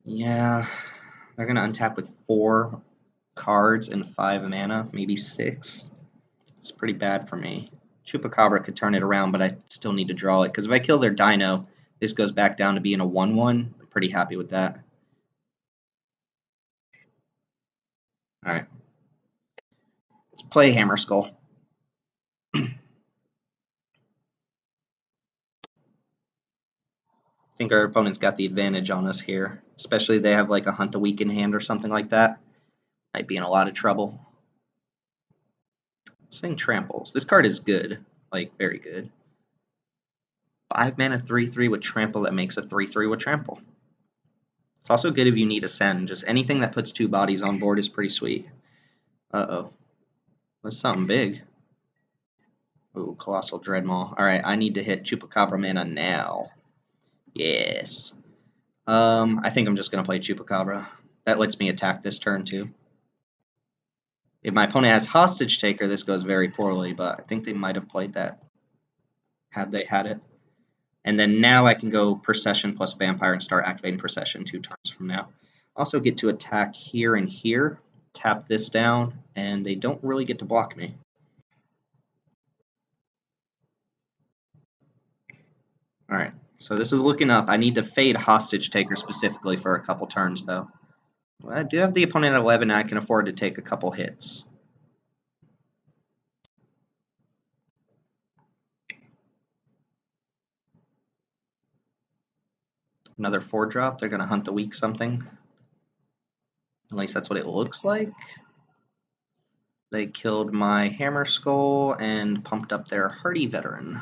Yeah, they're going to untap with 4 cards and 5 mana, maybe 6. It's pretty bad for me. Chupacabra could turn it around, but I still need to draw it, because if I kill their Dino, this goes back down to being a 1/1. I'm pretty happy with that. Alright. Let's play Hammer Skull. I think our opponent's got the advantage on us here, especially if they have like a Hunt the Weak in hand or something like that. Might be in a lot of trouble. This thing tramples. This card is good, like very good. 5 mana 3/3 with trample that makes a 3/3 with trample. It's also good if you need Ascend. Just anything that puts 2 bodies on board is pretty sweet. Uh-oh. That's something big. Ooh, Colossal Dreadmaw. Alright, I need to hit Chupacabra mana now. Yes. I think I'm just going to play Chupacabra. That lets me attack this turn too. If my opponent has Hostage Taker, this goes very poorly, but I think they might have played that had they had it. And then now I can go Procession plus Vampire and start activating Procession 2 turns from now. Also get to attack here and here, tap this down, and they don't really get to block me. Alright, so this is looking up. I need to fade Hostage Taker specifically for a couple turns, though. Well, I do have the opponent at 11, and I can afford to take a couple hits. Another 4-drop. They're going to Hunt the Weak something. At least that's what it looks like. They killed my Hammer Skull and pumped up their Hardy Veteran.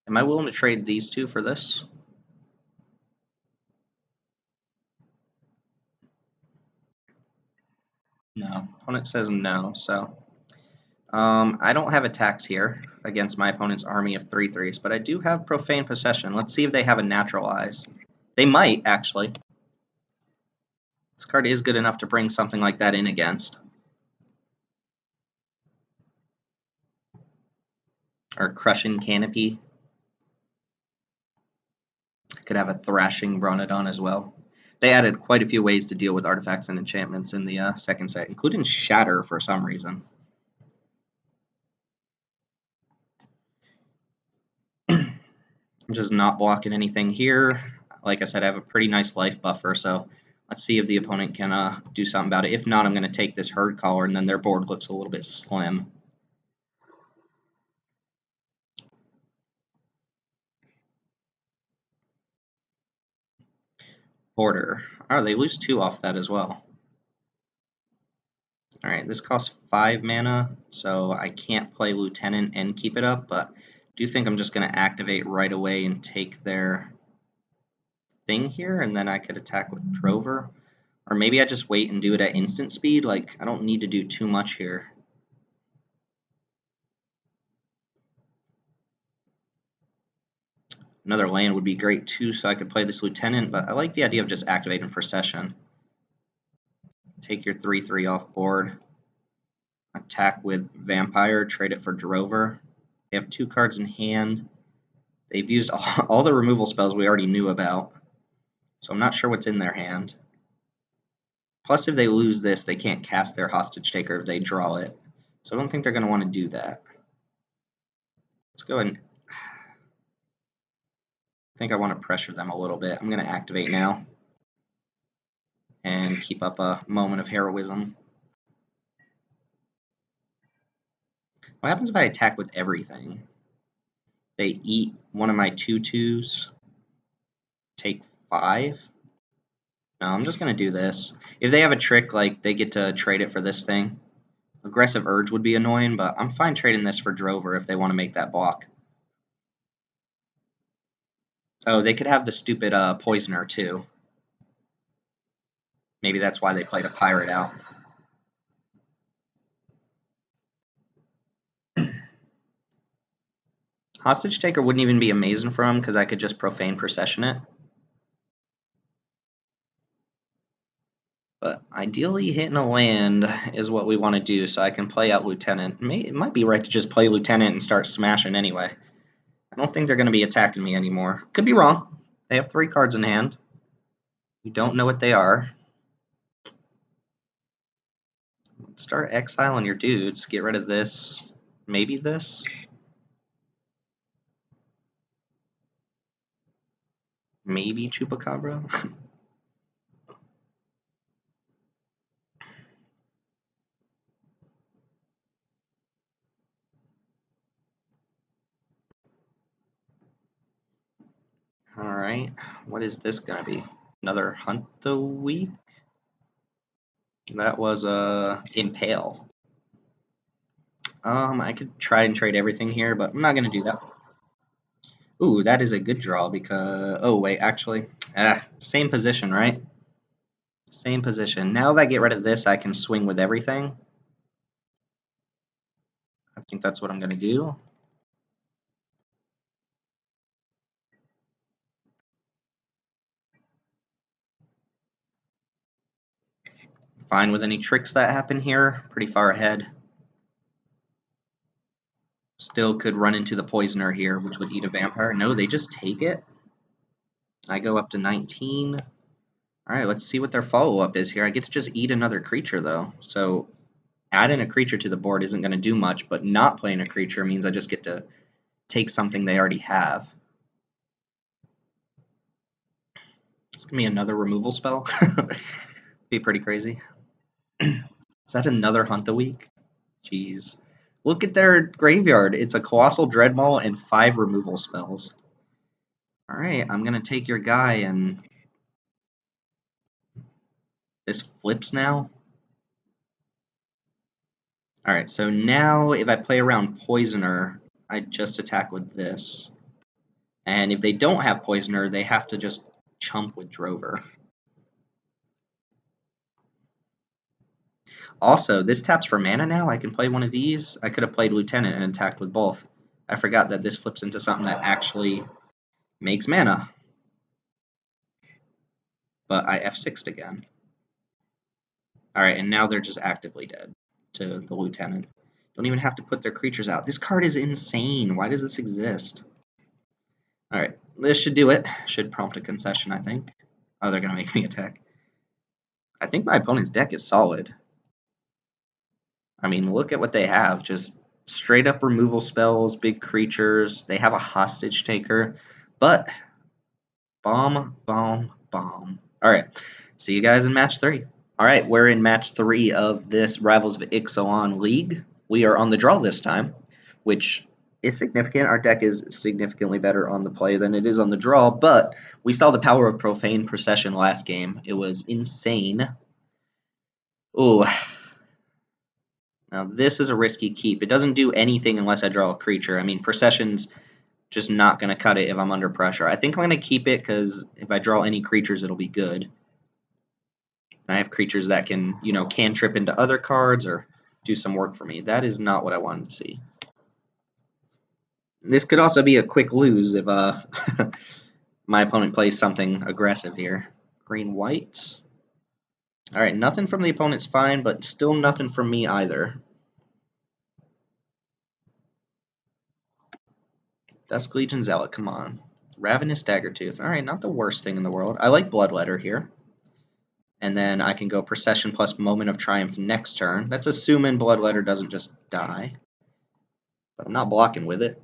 Am I willing to trade these 2 for this? No. Opponent says no, so... I don't have attacks here against my opponent's army of 3/3s, but I do have Profane Possession. Let's see if they have a Natural Eyes. They might, actually. This card is good enough to bring something like that in against. Or Crushing Canopy. Could have a Thrashing Bronodon as well. They added quite a few ways to deal with artifacts and enchantments in the second set, including Shatter for some reason. I'm just not blocking anything here. Like I said, I have a pretty nice life buffer, so let's see if the opponent can do something about it. If not, I'm going to take this Herd Caller, and then their board looks a little bit slim. Border. Oh, they lose 2 off that as well. Alright, this costs 5 mana, so I can't play Lieutenant and keep it up, but I do think I'm just going to activate right away and take their thing here, and then I could attack with Drover. Or maybe I just wait and do it at instant speed. Like, I don't need to do too much here. Another land would be great too, so I could play this Lieutenant, but I like the idea of just activating Procession. Take your 3/3 off board. Attack with Vampire, trade it for Drover. They have 2 cards in hand. They've used all the removal spells we already knew about, so I'm not sure what's in their hand. Plus, if they lose this, they can't cast their Hostage Taker if they draw it. So I don't think they're going to want to do that. Let's go ahead and... I think I want to pressure them a little bit. I'm going to activate now and keep up a moment of heroism. What happens if I attack with everything? They eat one of my 2/2s, take 5? No, I'm just going to do this. If they have a trick, like, they get to trade it for this thing. Aggressive Urge would be annoying, but I'm fine trading this for Drover if they want to make that block. Oh, they could have the stupid Poisoner, too. Maybe that's why they played a Pirate out. Hostage Taker wouldn't even be amazing for him because I could just Profane Procession it. But ideally, hitting a land is what we want to do, so I can play out Lieutenant. It might be right to just play Lieutenant and start smashing anyway. I don't think they're going to be attacking me anymore. Could be wrong. They have 3 cards in hand. We don't know what they are. Start exiling your dudes. Get rid of this. Maybe this. Maybe Chupacabra. Alright. What is this going to be? Another Hunt the Week? That was Impale. I could try and trade everything here, but I'm not going to do that. Ooh, that is a good draw because... Oh, wait, actually. Same position, right? Same position. Now if I get rid of this, I can swing with everything. I think that's what I'm going to do. Fine with any tricks that happen here. Pretty far ahead. Still could run into the Poisoner here, which would eat a Vampire. No, they just take it. I go up to 19. Alright, let's see what their follow-up is here. I get to just eat another creature, though. So adding a creature to the board isn't going to do much, but not playing a creature means I just get to take something they already have. It's going to be another removal spell. Be pretty crazy. Is that another Hunt the Week? Jeez. Look at their graveyard. It's a Colossal Dreadmaw and 5 removal spells. Alright, I'm going to take your guy and... This flips now? Alright, so now if I play around Poisoner, I just attack with this. And if they don't have Poisoner, they have to just chump with Drover. Also, this taps for mana now. I can play one of these. I could have played Lieutenant and attacked with both. I forgot that this flips into something that actually makes mana. But I F6'd again. Alright, and now they're just actively dead to the Lieutenant. Don't even have to put their creatures out. This card is insane. Why does this exist? Alright, this should do it. Should prompt a concession, I think. Oh, they're going to make me attack. I think my opponent's deck is solid. I mean, look at what they have. Just straight up removal spells, big creatures. They have a Hostage Taker. But, bomb, bomb, bomb. Alright, see you guys in match 3. Alright, we're in match 3 of this Rivals of Ixalan League. We are on the draw this time, which is significant. Our deck is significantly better on the play than it is on the draw, but we saw the power of Profane Procession last game. It was insane. Ooh. Now, this is a risky keep. It doesn't do anything unless I draw a creature. I mean, Procession's just not going to cut it if I'm under pressure. I think I'm going to keep it because if I draw any creatures, it'll be good. I have creatures that can, cantrip into other cards or do some work for me. That is not what I wanted to see. This could also be a quick lose if my opponent plays something aggressive here. Green-white. Alright, nothing from the opponent's fine, but still nothing from me either. Dusk Legion Zealot, come on. Ravenous Daggertooth. Alright, not the worst thing in the world. I like Bloodletter here. And then I can go Procession plus Moment of Triumph next turn. That's assuming Bloodletter doesn't just die. But I'm not blocking with it.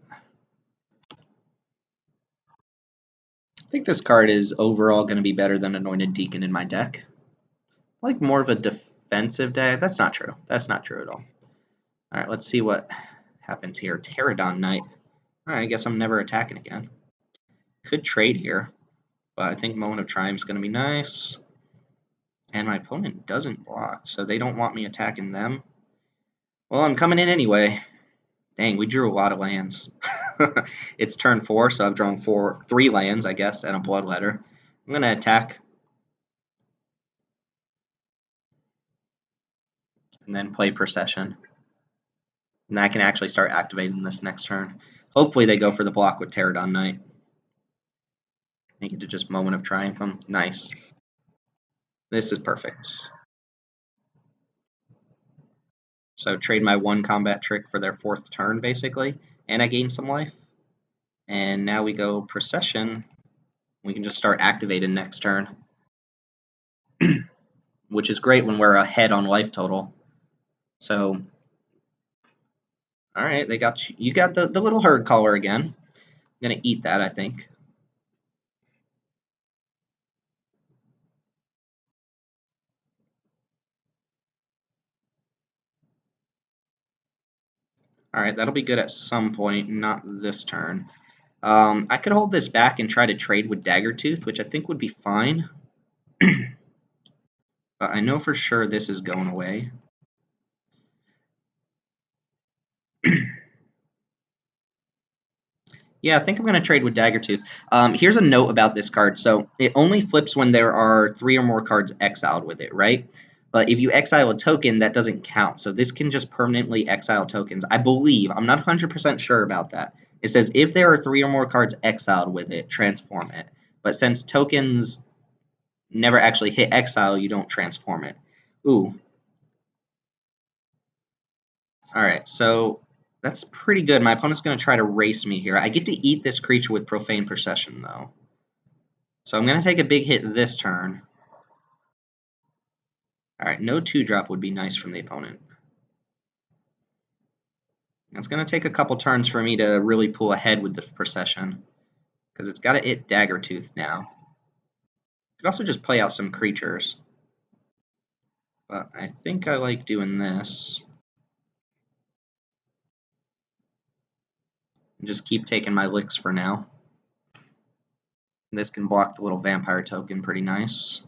I think this card is overall going to be better than Anointed Deacon in my deck. I like more of a defensive deck. That's not true. That's not true at all. Alright, let's see what happens here. Pterodon Knight. Alright, I guess I'm never attacking again. Could trade here, but I think Moment of Triumph is going to be nice. And my opponent doesn't block, so they don't want me attacking them. Well, I'm coming in anyway. Dang, we drew a lot of lands. It's turn 4, so I've drawn 3 lands, I guess, and a Bloodletter. I'm going to attack. And then play Procession. And I can actually start activating this next turn. Hopefully they go for the block with Pterodon Knight. Make it to just Moment of Triumph them. Nice. This is perfect. So trade my 1 combat trick for their 4th turn, basically. And I gain some life. And now we go Procession. We can just start activating next turn. Which is great when we're ahead on life total. So, alright, they got you got the little herd caller again. I'm going to eat that, I think. Alright, that'll be good at some point, not this turn. I could hold this back and try to trade with Daggertooth, which I think would be fine. But I know for sure this is going away. Yeah, I think I'm going to trade with Daggertooth. Here's a note about this card. So it only flips when there are 3 or more cards exiled with it, right? But if you exile a token, that doesn't count. So this can just permanently exile tokens. I believe, I'm not 100% sure about that. It says if there are 3 or more cards exiled with it, transform it. But since tokens never actually hit exile, you don't transform it. Ooh. Alright, so that's pretty good. My opponent's going to try to race me here. I get to eat this creature with Profane Procession, though. So I'm going to take a big hit this turn. Alright, no 2-drop would be nice from the opponent. It's going to take a couple turns for me to really pull ahead with the Procession. Because it's got to hit Daggertooth now. Could also just play out some creatures. But I think I like doing this. And just keep taking my licks for now. This can block the little vampire token pretty nice.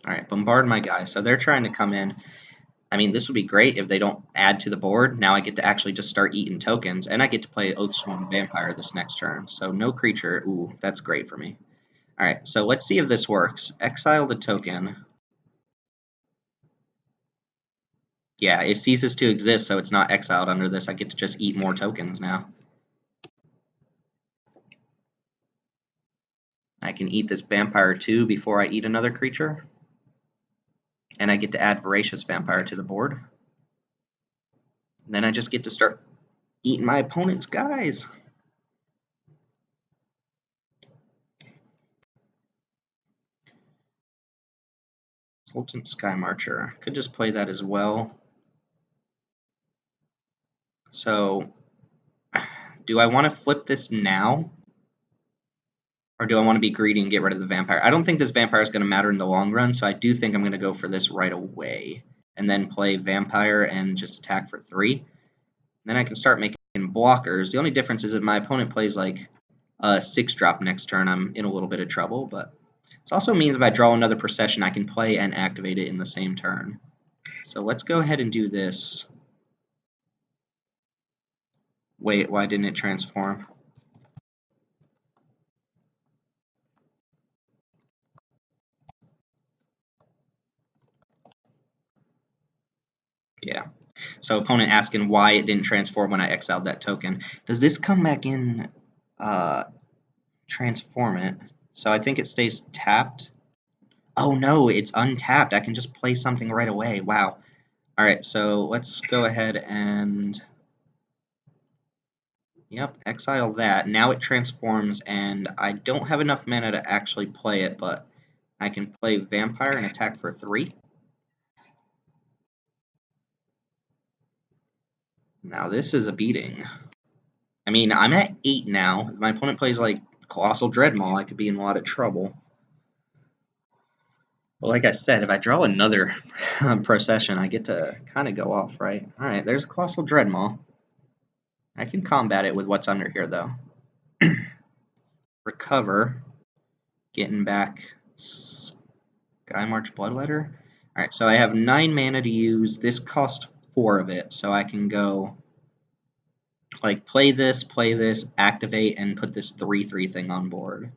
Alright, bombard my guys. So they're trying to come in. I mean, this would be great if they don't add to the board. Now I get to actually just start eating tokens, and I get to play Oathsworn Vampire this next turn. So no creature. Ooh, that's great for me. Alright, so let's see if this works. Exile the token. Yeah, it ceases to exist, so it's not exiled under this. I get to just eat more tokens now. I can eat this Vampire too before I eat another creature. And I get to add Voracious Vampire to the board. And then I just get to start eating my opponent's guys. Sultan Sky Marcher. Could just play that as well. So, do I want to flip this now? Or do I want to be greedy and get rid of the vampire? I don't think this vampire is going to matter in the long run, so I do think I'm going to go for this right away. And then play vampire and just attack for 3. Then I can start making blockers. The only difference is that my opponent plays like a 6-drop next turn. I'm in a little bit of trouble, but this also means if I draw another Procession, I can play and activate it in the same turn. So let's go ahead and do this. Wait, why didn't it transform? Yeah. So opponent asking why it didn't transform when I exiled that token. Does this come back in transform it? So I think it stays tapped. Oh no, it's untapped. I can just play something right away. Wow. All right, so let's go ahead and, yep, exile that. Now it transforms, and I don't have enough mana to actually play it, but I can play Vampire and attack for 3. Now this is a beating. I mean, I'm at 8 now. If my opponent plays like Colossal Dreadmaw, I could be in a lot of trouble. But like I said, if I draw another Procession, I get to kind of go off, right? Alright, there's a Colossal Dreadmaw. I can combat it with what's under here, though. Recover. Getting back Sky March Bloodletter. Alright, so I have 9 mana to use. This cost 4 of it, so I can go like play this, activate, and put this 3/3 thing on board.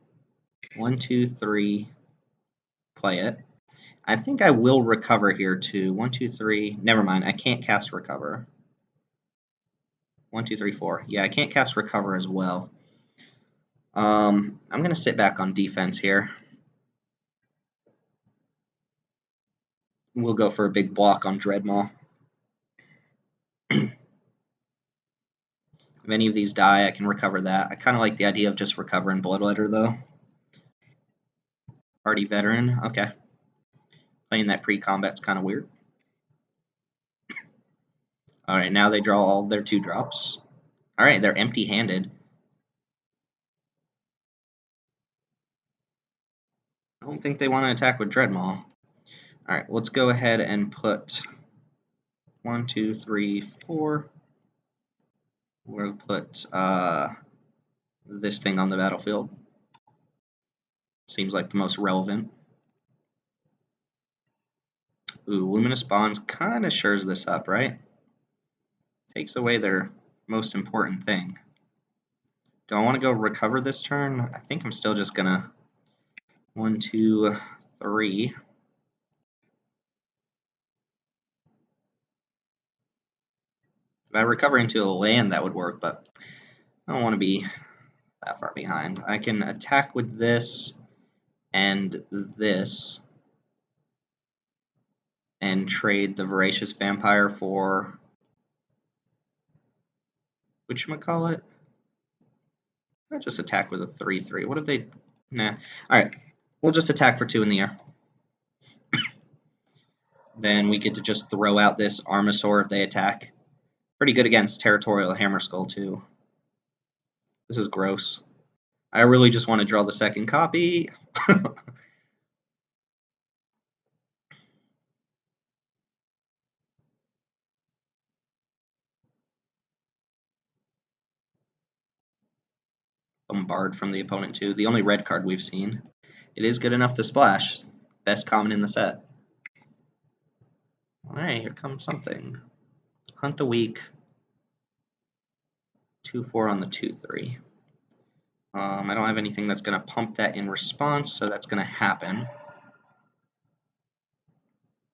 1, 2, 3, play it. I think I will recover here too. 1, 2, 3. Never mind, I can't cast recover. 1, 2, 3, 4. Yeah, I can't cast recover as well. I'm gonna sit back on defense here. We'll go for a big block on Dreadmaw. If any of these die, I can recover that. I kind of like the idea of just recovering Bloodletter, though. Already veteran. Okay. Playing that pre-combat's kind of weird. Alright, now they draw all their 2-drops. Alright, they're empty-handed. I don't think they want to attack with Dreadmaw. Alright, let's go ahead and put 1, 2, 3, 4. We'll put this thing on the battlefield. Seems like the most relevant. Ooh, Luminous Bonds kind of shores this up, right? Takes away their most important thing. Do I want to go recover this turn? I think I'm still just gonna 1, 2, 3. If I recover into a land, that would work, but I don't want to be that far behind. I can attack with this and this and trade the Voracious Vampire for whatchamacallit? I'll just attack with a 3/3. What if they... Nah. Alright. We'll just attack for 2 in the air. Then we get to just throw out this Armasaur if they attack. Pretty good against Territorial Hammerskull, too. This is gross. I really just want to draw the second copy. Bombard from the opponent, too. The only red card we've seen. It is good enough to splash. Best common in the set. Alright, here comes something. Hunt the Weak. 2/4 on the 2/3. I don't have anything that's going to pump that in response, so that's going to happen.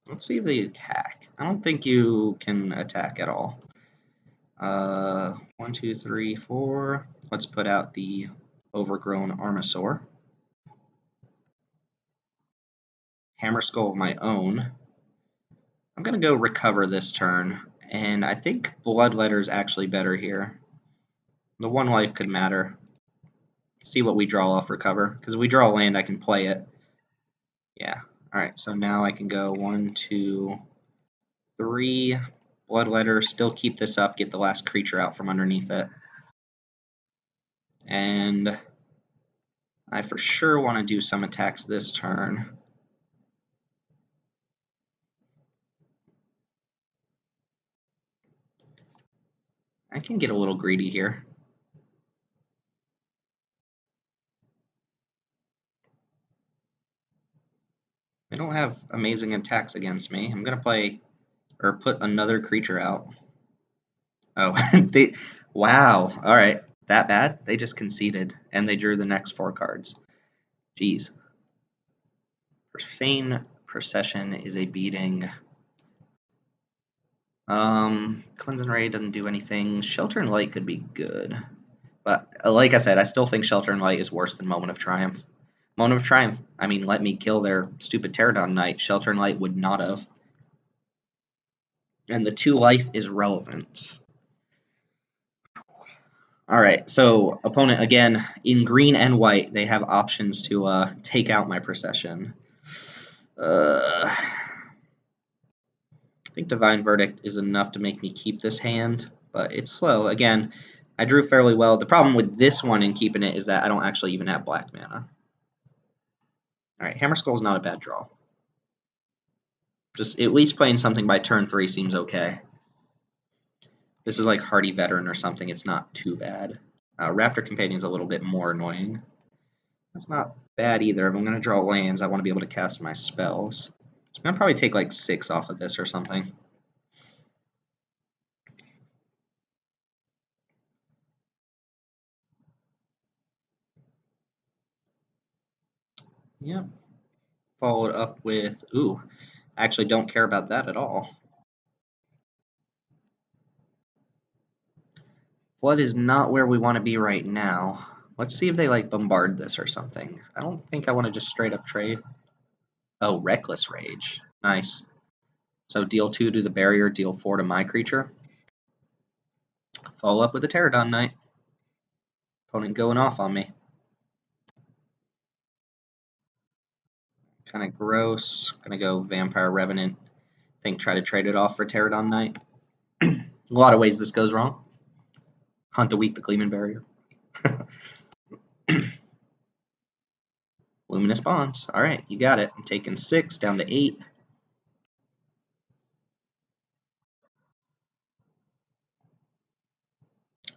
Let's see if they attack. I don't think you can attack at all. 1, 2, 3, 4. Let's put out the overgrown Armasaur. Hammerskull of my own. I'm going to go recover this turn, and I think Bloodletter is actually better here. The 1 life could matter. See what we draw off recover, because if we draw a land, I can play it. Yeah. Alright, so now I can go 1, 2, 3. Bloodletter, still keep this up, get the last creature out from underneath it. And I for sure want to do some attacks this turn. I can get a little greedy here. They don't have amazing attacks against me. I'm going to play, or put another creature out. Oh, wow. All right. That bad? They just conceded, and they drew the next 4 cards. Jeez. Profane Procession is a beating. Cleanse and Ray doesn't do anything. Shelter and Light could be good. But like I said, I still think Shelter and Light is worse than Moment of Triumph. Moment of Triumph, I mean, let me kill their stupid Pterodon Knight. Sheltering Light would not have. And the 2 life is relevant. Alright, so opponent, again, in green and white, they have options to take out my procession. I think Divine Verdict is enough to make me keep this hand, but it's slow. Again, I drew fairly well. The problem with this one and keeping it is that I don't actually even have black mana. Alright, Hammer Skull is not a bad draw. Just at least playing something by turn 3 seems okay. This is like Hardy Veteran or something. It's not too bad. Raptor Companion is a little bit more annoying. That's not bad either. If I'm going to draw lands, I want to be able to cast my spells. So I'm going to probably take like 6 off of this or something. Yep. Followed up with, ooh, actually don't care about that at all. Flood is not where we want to be right now. Let's see if they like bombard this or something. I don't think I want to just straight up trade. Oh, Reckless Rage. Nice. So deal 2 to the barrier, deal 4 to my creature. Follow up with a Pterodon Knight. Opponent going off on me. Kind of gross. Gonna go Vampire Revenant. Think try to trade it off for Pterodon Knight. A lot of ways this goes wrong. Hunt the Weak, the Gleeman Barrier. Luminous Bonds. All right, you got it. I'm taking 6 down to 8.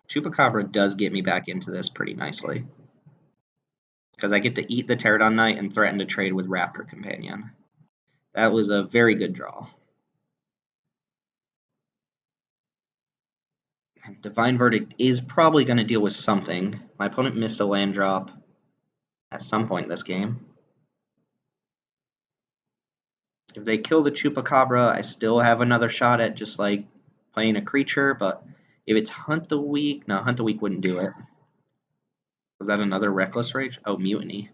Chupacabra does get me back into this pretty nicely. Because I get to eat the Pterodon Knight and threaten to trade with Raptor Companion. That was a very good draw. And Divine Verdict is probably going to deal with something. My opponent missed a land drop at some point in this game. If they kill the Chupacabra, I still have another shot at just like playing a creature, but if it's Hunt the Weak, no, Hunt the Weak wouldn't do it. Was that another Reckless Rage? Oh, Mutiny.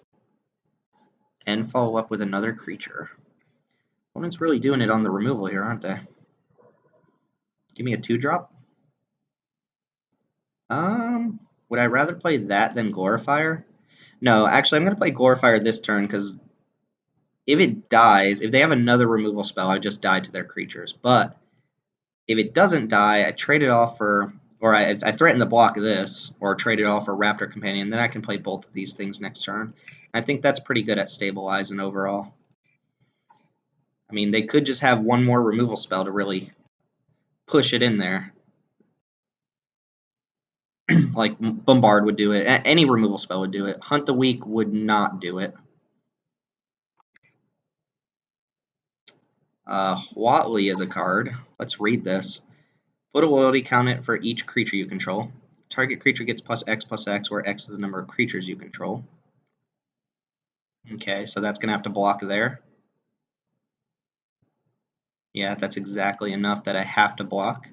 And follow up with another creature. Opponent's really doing it on the removal here, aren't they? Give me a 2-drop. Would I rather play that than Glorifier? No, actually, I'm going to play Glorifier this turn because if it dies, if they have another removal spell, I just die to their creatures. But if it doesn't die, I trade it off for, or I threaten to block this, or trade it off for Raptor Companion. Then I can play both of these things next turn. I think that's pretty good at stabilizing overall. I mean, they could just have one more removal spell to really push it in there. Like Bombard would do it. Any removal spell would do it. Hunt the Weak would not do it. Watley is a card. Let's read this. Put a loyalty count for each creature you control. Target creature gets +X, where X is the number of creatures you control. Okay, so that's going to have to block there. Yeah, that's exactly enough that I have to block.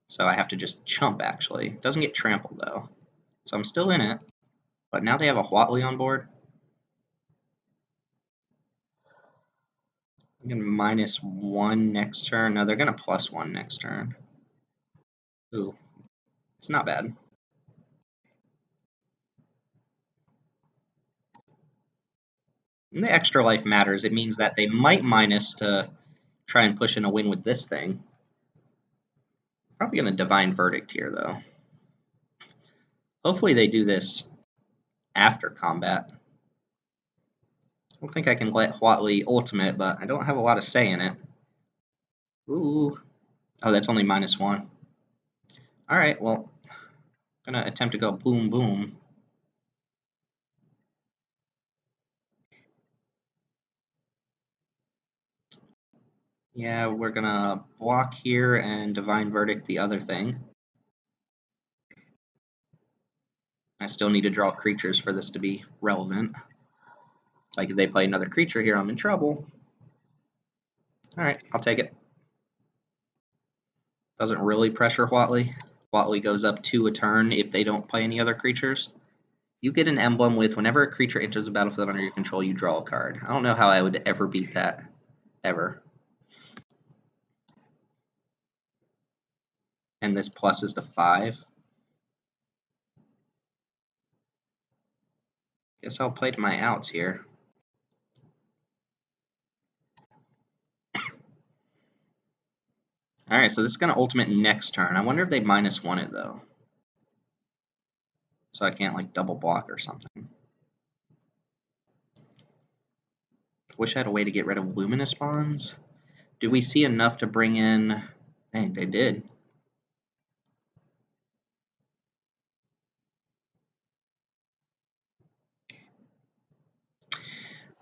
So I have to just chump, actually. It doesn't get trampled, though. So I'm still in it. But now they have a Watley on board. I'm going to -1 next turn. No, they're going to +1 next turn. Ooh, it's not bad. And the extra life matters. It means that they might minus to try and push in a win with this thing. Probably going to Divine Verdict here, though. Hopefully they do this after combat. I don't think I can let Watley ultimate, but I don't have a lot of say in it. Ooh. Oh, that's only -1. Alright, well, I'm going to attempt to go boom, boom. Yeah, we're going to block here and Divine Verdict the other thing. I still need to draw creatures for this to be relevant. Like if they play another creature here, I'm in trouble. Alright, I'll take it. Doesn't really pressure Watley. Watley goes up 2 a turn if they don't play any other creatures. You get an emblem with whenever a creature enters the battlefield under your control, you draw a card. I don't know how I would ever beat that. Ever. And this plus is the 5. Guess I'll play to my outs here. Alright, so this is going to ultimate next turn. I wonder if they -1 it, though. So I can't, like, double block or something. Wish I had a way to get rid of Luminous Bonds. Do we see enough to bring in... Dang, they did.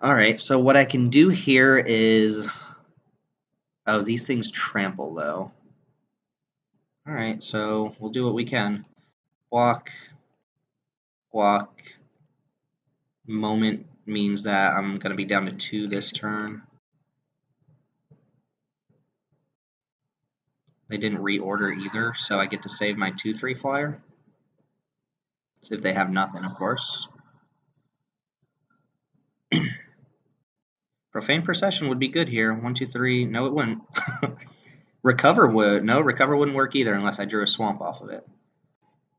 Alright, so what I can do here is... Oh, these things trample, though. Alright, so we'll do what we can. Block. Block. Moment means that I'm going to be down to 2 this turn. They didn't reorder either, so I get to save my 2/3 flyer. So if they have nothing, of course. Profane Procession would be good here. 1, 2, 3. No, it wouldn't. Recover would. No, Recover wouldn't work either unless I drew a swamp off of it.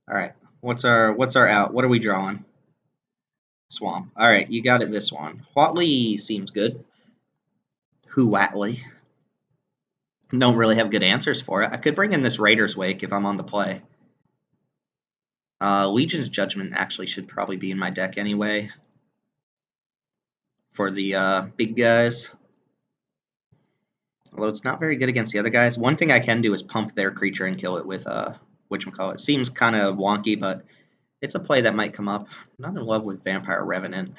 All right. What's our out? What are we drawing? Swamp. All right, you got it this one. Watley seems good. Who Watley? Don't really have good answers for it. I could bring in this Raider's Wake if I'm on the play. Legion's Judgment actually should probably be in my deck anyway. For the big guys. Although it's not very good against the other guys. One thing I can do is pump their creature and kill it with whatchamacallit. Seems kind of wonky, but it's a play that might come up. I'm not in love with Vampire Revenant.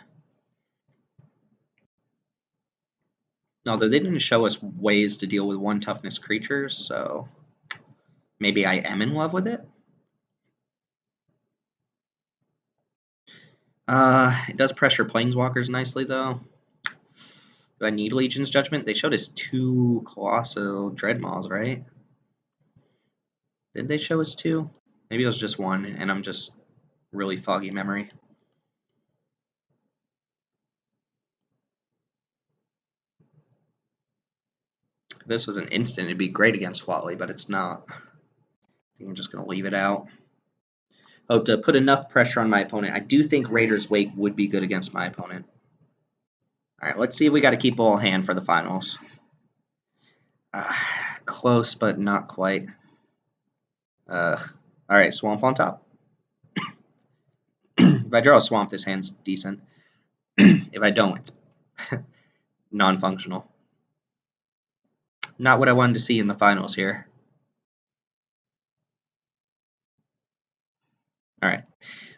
Although they didn't show us ways to deal with 1 toughness creatures, so maybe I am in love with it. It does pressure Planeswalkers nicely, though. Do I need Legion's Judgment? They showed us 2 Colossal Dreadmaws, right? Did they show us 2? Maybe it was just 1, and I'm just really foggy memory. If this was an instant, it'd be great against Watley, but it's not. I think I'm just going to leave it out. Hope to put enough pressure on my opponent. I do think Raider's Wake would be good against my opponent. All right, let's see if we got to keep all hand for the finals. Close, but not quite. All right, Swamp on top. If I draw a Swamp, this hand's decent. If I don't, it's non-functional. Not what I wanted to see in the finals here. All right.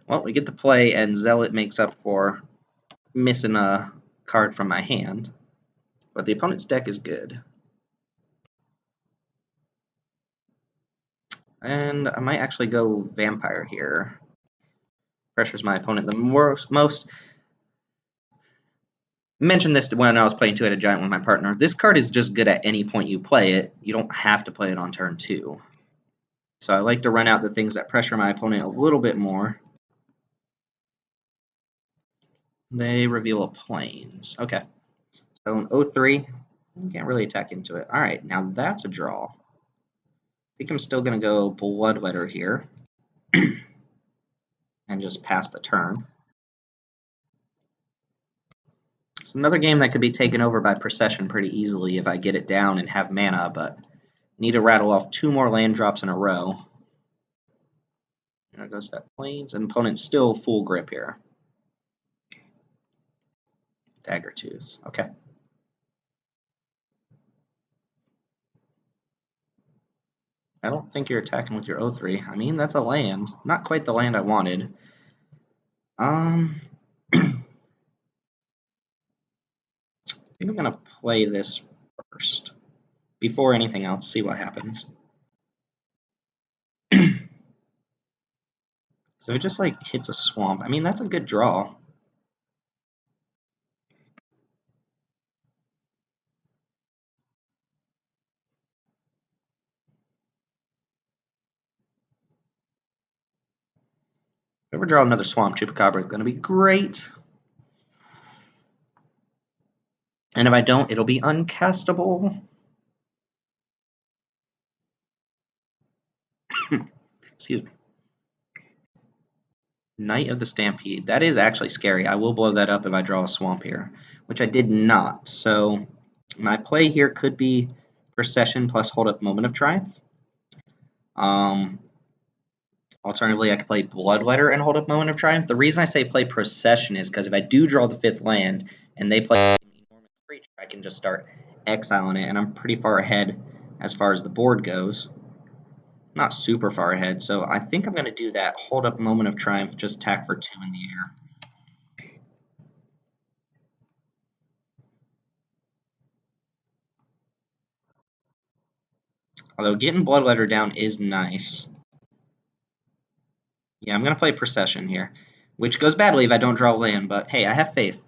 Well, we get to play, and Zealot makes up for missing a card from my hand. But the opponent's deck is good. And I might actually go Vampire here. Pressures my opponent the most. Mentioned this when I was playing 2-Headed Giant with my partner. This card is just good at any point you play it. You don't have to play it on turn 2. So I like to run out the things that pressure my opponent a little bit more. They reveal a Plains. Okay. So an 0-3. You can't really attack into it. All right, now that's a draw. I think I'm still going to go Bloodletter here. And just pass the turn. It's another game that could be taken over by Procession pretty easily if I get it down and have mana, but need to rattle off 2 more land drops in a row. There goes that Plains, and opponent's still full grip here. Daggertooth. Okay. I don't think you're attacking with your 0-3. I mean, that's a land. Not quite the land I wanted. I think I'm going to play this first. Before anything else, see what happens. So it just, like, hits a swamp. I mean, that's a good draw. ever draw another Swamp Chupacabra, it's going to be great. And if I don't, it'll be uncastable. Excuse me. Knight of the Stampede. That is actually scary. I will blow that up if I draw a Swamp here, which I did not. So my play here could be Procession plus Hold Up Moment of Triumph. Alternatively, I could play Bloodletter and Hold Up Moment of Triumph. The reason I say play Procession is because if I do draw the 5th land and they play an enormous creature, I can just start exiling it, and I'm pretty far ahead as far as the board goes. Not super far ahead, so I think I'm going to do that. Hold Up Moment of Triumph, just tack for 2 in the air. Although getting Bloodletter down is nice. Yeah, I'm going to play Procession here, which goes badly if I don't draw land, but hey, I have faith.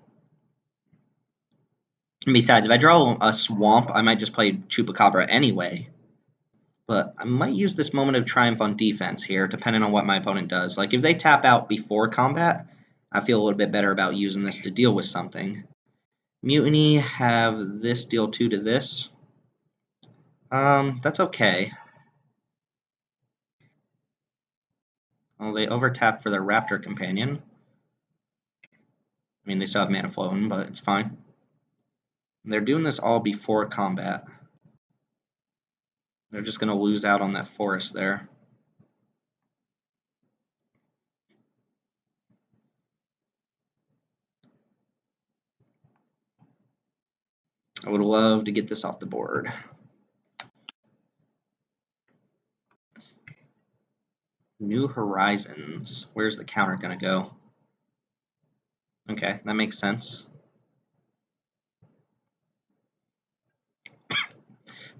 And besides, if I draw a Swamp, I might just play Chupacabra anyway. But I might use this Moment of Triumph on defense here, depending on what my opponent does. Like, if they tap out before combat, I feel a little bit better about using this to deal with something. Mutiny, have this deal 2 to this. That's okay. Well, they overtap for their Raptor Companion. I mean, they still have mana flowing, but it's fine. They're doing this all before combat. They're just going to lose out on that forest there. I would love to get this off the board. New Horizons. Where's the counter going to go? Okay, that makes sense.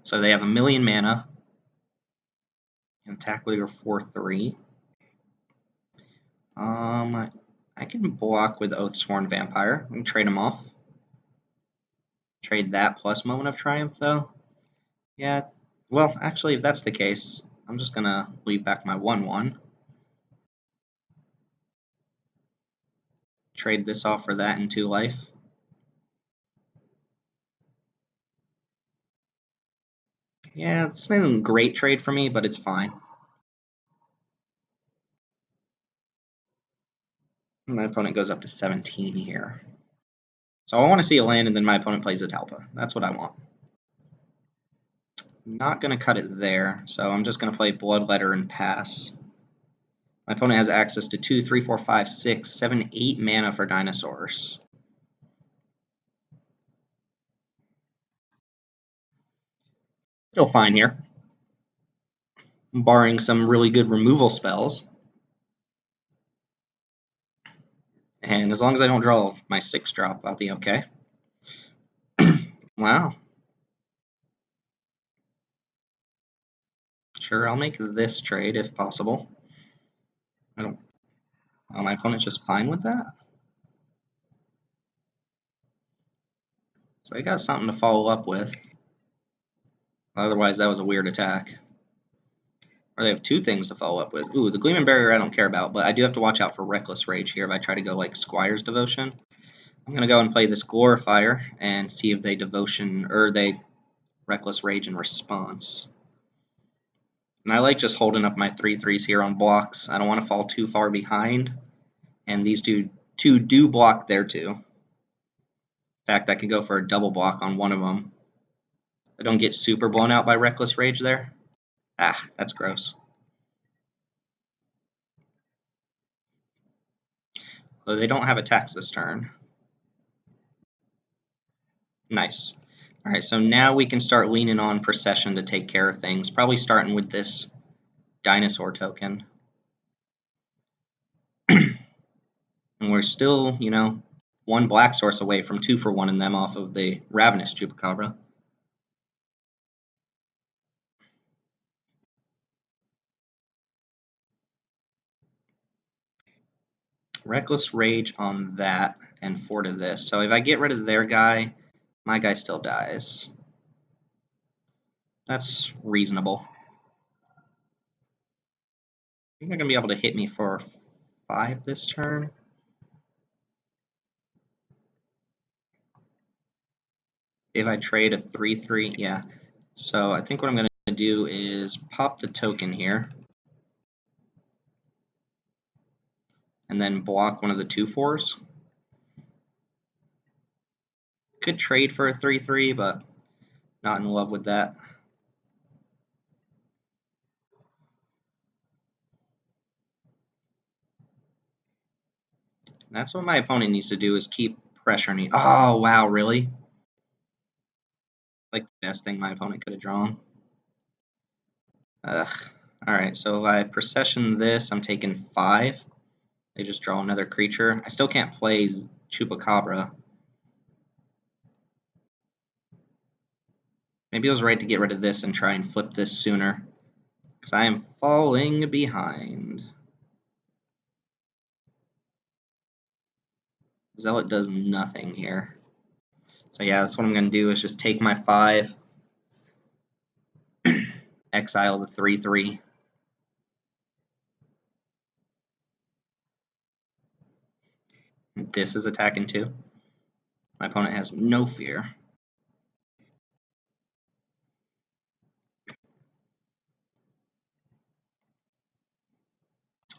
So they have 1,000,000 mana. Attack with your 4/3. I can block with Oathsworn Vampire. I can trade them off. Trade that plus Moment of Triumph, though. Yeah, well, actually, if that's the case, I'm just going to leave back my 1/1. Trade this off for that and 2 life. Yeah, it's not a great trade for me, but it's fine. My opponent goes up to 17 here. So I want to see a land, and then my opponent plays a Talpa. That's what I want. Not going to cut it there, so I'm just going to play Bloodletter and pass. My opponent has access to 2, 3, 4, 5, 6, 7, 8 mana for dinosaurs. Still fine here. Barring some really good removal spells. And as long as I don't draw my 6-drop, I'll be okay. Wow. Sure, I'll make this trade if possible. I don't. Oh, my opponent's just fine with that. So I got something to follow up with. Otherwise, that was a weird attack. Or they have 2 things to follow up with. Ooh, the Gleaming Barrier I don't care about, but I do have to watch out for Reckless Rage here if I try to go like Squire's Devotion. I'm going to go and play this Glorifier and see if they Devotion or they Reckless Rage in response. And I like just holding up my 3/3s here on blocks. I don't want to fall too far behind. And these two do block there too. In fact, I could go for a double block on one of them. I don't get super blown out by Reckless Rage there. Ah, that's gross. So they don't have attacks this turn. Nice. All right, so now we can start leaning on Procession to take care of things. Probably starting with this Dinosaur token. And we're still, 1 black source away from 2 for 1 in them off of the Ravenous Chupacabra. Reckless Rage on that and 4 to this. So if I get rid of their guy, my guy still dies. That's reasonable. I think they're going to be able to hit me for 5 this turn. If I trade a 3/3, yeah. So I think what I'm going to do is pop the token here. And then block one of the 2/4s. Could trade for a 3/3, but not in love with that. That's what my opponent needs to do, is keep pressuring me. Oh, wow, really? Like the best thing my opponent could have drawn. Ugh. Alright, so if I procession this, I'm taking 5. They just draw another creature. I still can't play Chupacabra. Maybe I was right to get rid of this and try and flip this sooner, because I am falling behind. Zealot does nothing here. So yeah, that's what I'm going to do, is just take my 5, exile the 3/3. This is attacking too. My opponent has no fear.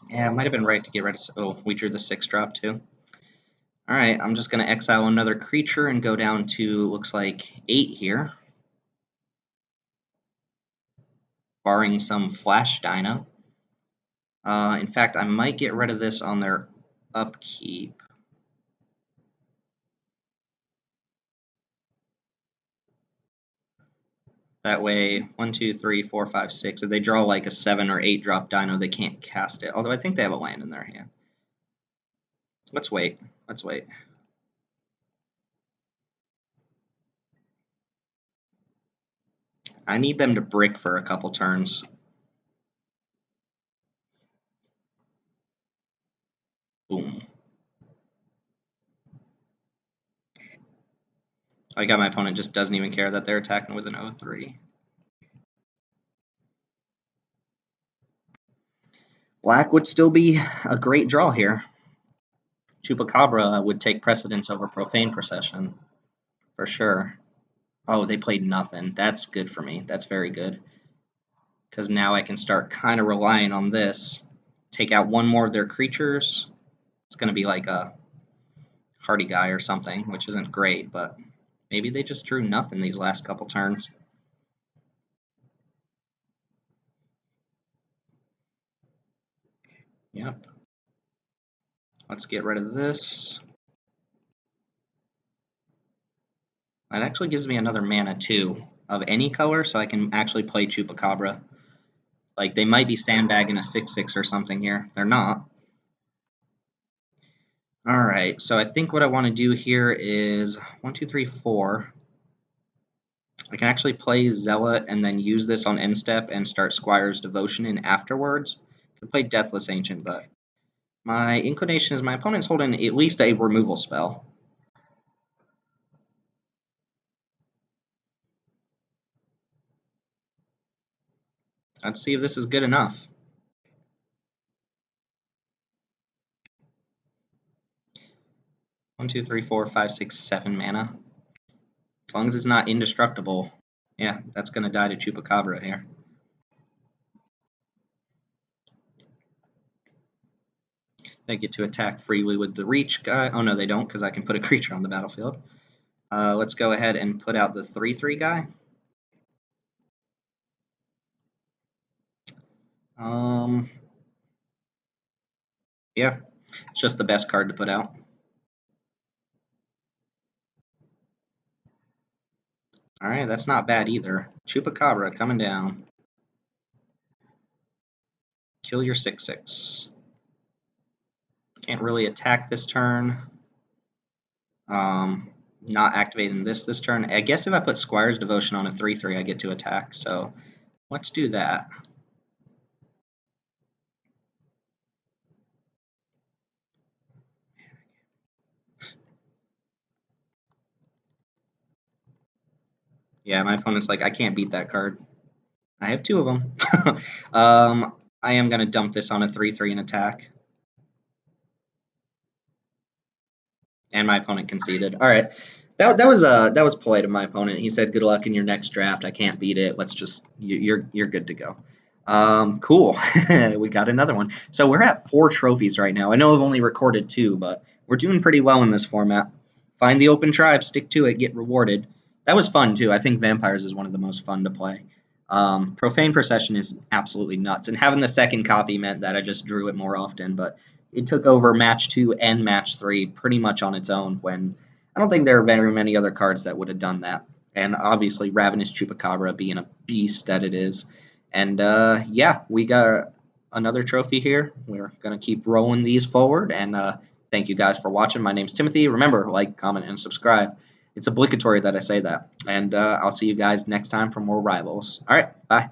Yeah, it might have been right to get rid of... Oh, we drew the 6-drop too. Alright, I'm just going to exile another creature and go down to, looks like, 8 here. Barring some flash dino. In fact, I might get rid of this on their upkeep. That way, 1, 2, 3, 4, 5, 6. If they draw like a 7 or 8 drop dino, they can't cast it. Although I think they have a land in their hand. Let's wait. Let's wait. I need them to brick for a couple turns. Boom. I got my opponent just doesn't even care that they're attacking with an 0/3. Black would still be a great draw here. Chupacabra would take precedence over Profane Procession, for sure. Oh, they played nothing. That's good for me. That's very good. Because now I can start kind of relying on this. Take out one more of their creatures. It's going to be like a Hardy guy or something, which isn't great, but maybe they just drew nothing these last couple turns. Yep. Let's get rid of this. That actually gives me another mana too, of any color, so I can actually play Chupacabra. Like, they might be sandbagging a 6/6 or something here. They're not. Alright, so I think what I want to do here is 1, 2, 3, 4. I can actually play Zealot and then use this on end step and start Squire's Devotion in afterwards. I could play Deathless Ancient, but my inclination is my opponent's holding at least a removal spell. Let's see if this is good enough. One, two, three, four, 5, 6, 7 mana. As long as it's not indestructible. Yeah, that's going to die to Chupacabra here. They get to attack freely with the Reach guy. Oh, no, they don't, because I can put a creature on the battlefield. Let's go ahead and put out the 3/3 guy. Yeah, it's just the best card to put out. Alright, that's not bad either. Chupacabra coming down. Kill your 6/6. Can't really attack this turn. Not activating this turn. I guess if I put Squire's Devotion on a 3/3, I get to attack. So let's do that. Yeah, my opponent's like, I can't beat that card. I have 2 of them. I am going to dump this on a 3/3 and attack. And my opponent conceded. All right. That was polite of my opponent. He said, "Good luck in your next draft. I can't beat it. Let's just you're good to go." Cool. We got another one. So we're at 4 trophies right now. I know I've only recorded 2, but we're doing pretty well in this format. Find the open tribe, stick to it, get rewarded. That was fun too. I think Vampires is one of the most fun to play. Profane Procession is absolutely nuts, and having the second copy meant that I just drew it more often. But it took over match 2 and match 3 pretty much on its own. When I don't think there are very many other cards that would have done that. And obviously, Ravenous Chupacabra being a beast that it is. And yeah, we got another trophy here. We're gonna keep rolling these forward. And thank you guys for watching. My name's Timothy. Remember, like, comment, and subscribe. It's obligatory that I say that. And I'll see you guys next time for more Rivals. All right, bye.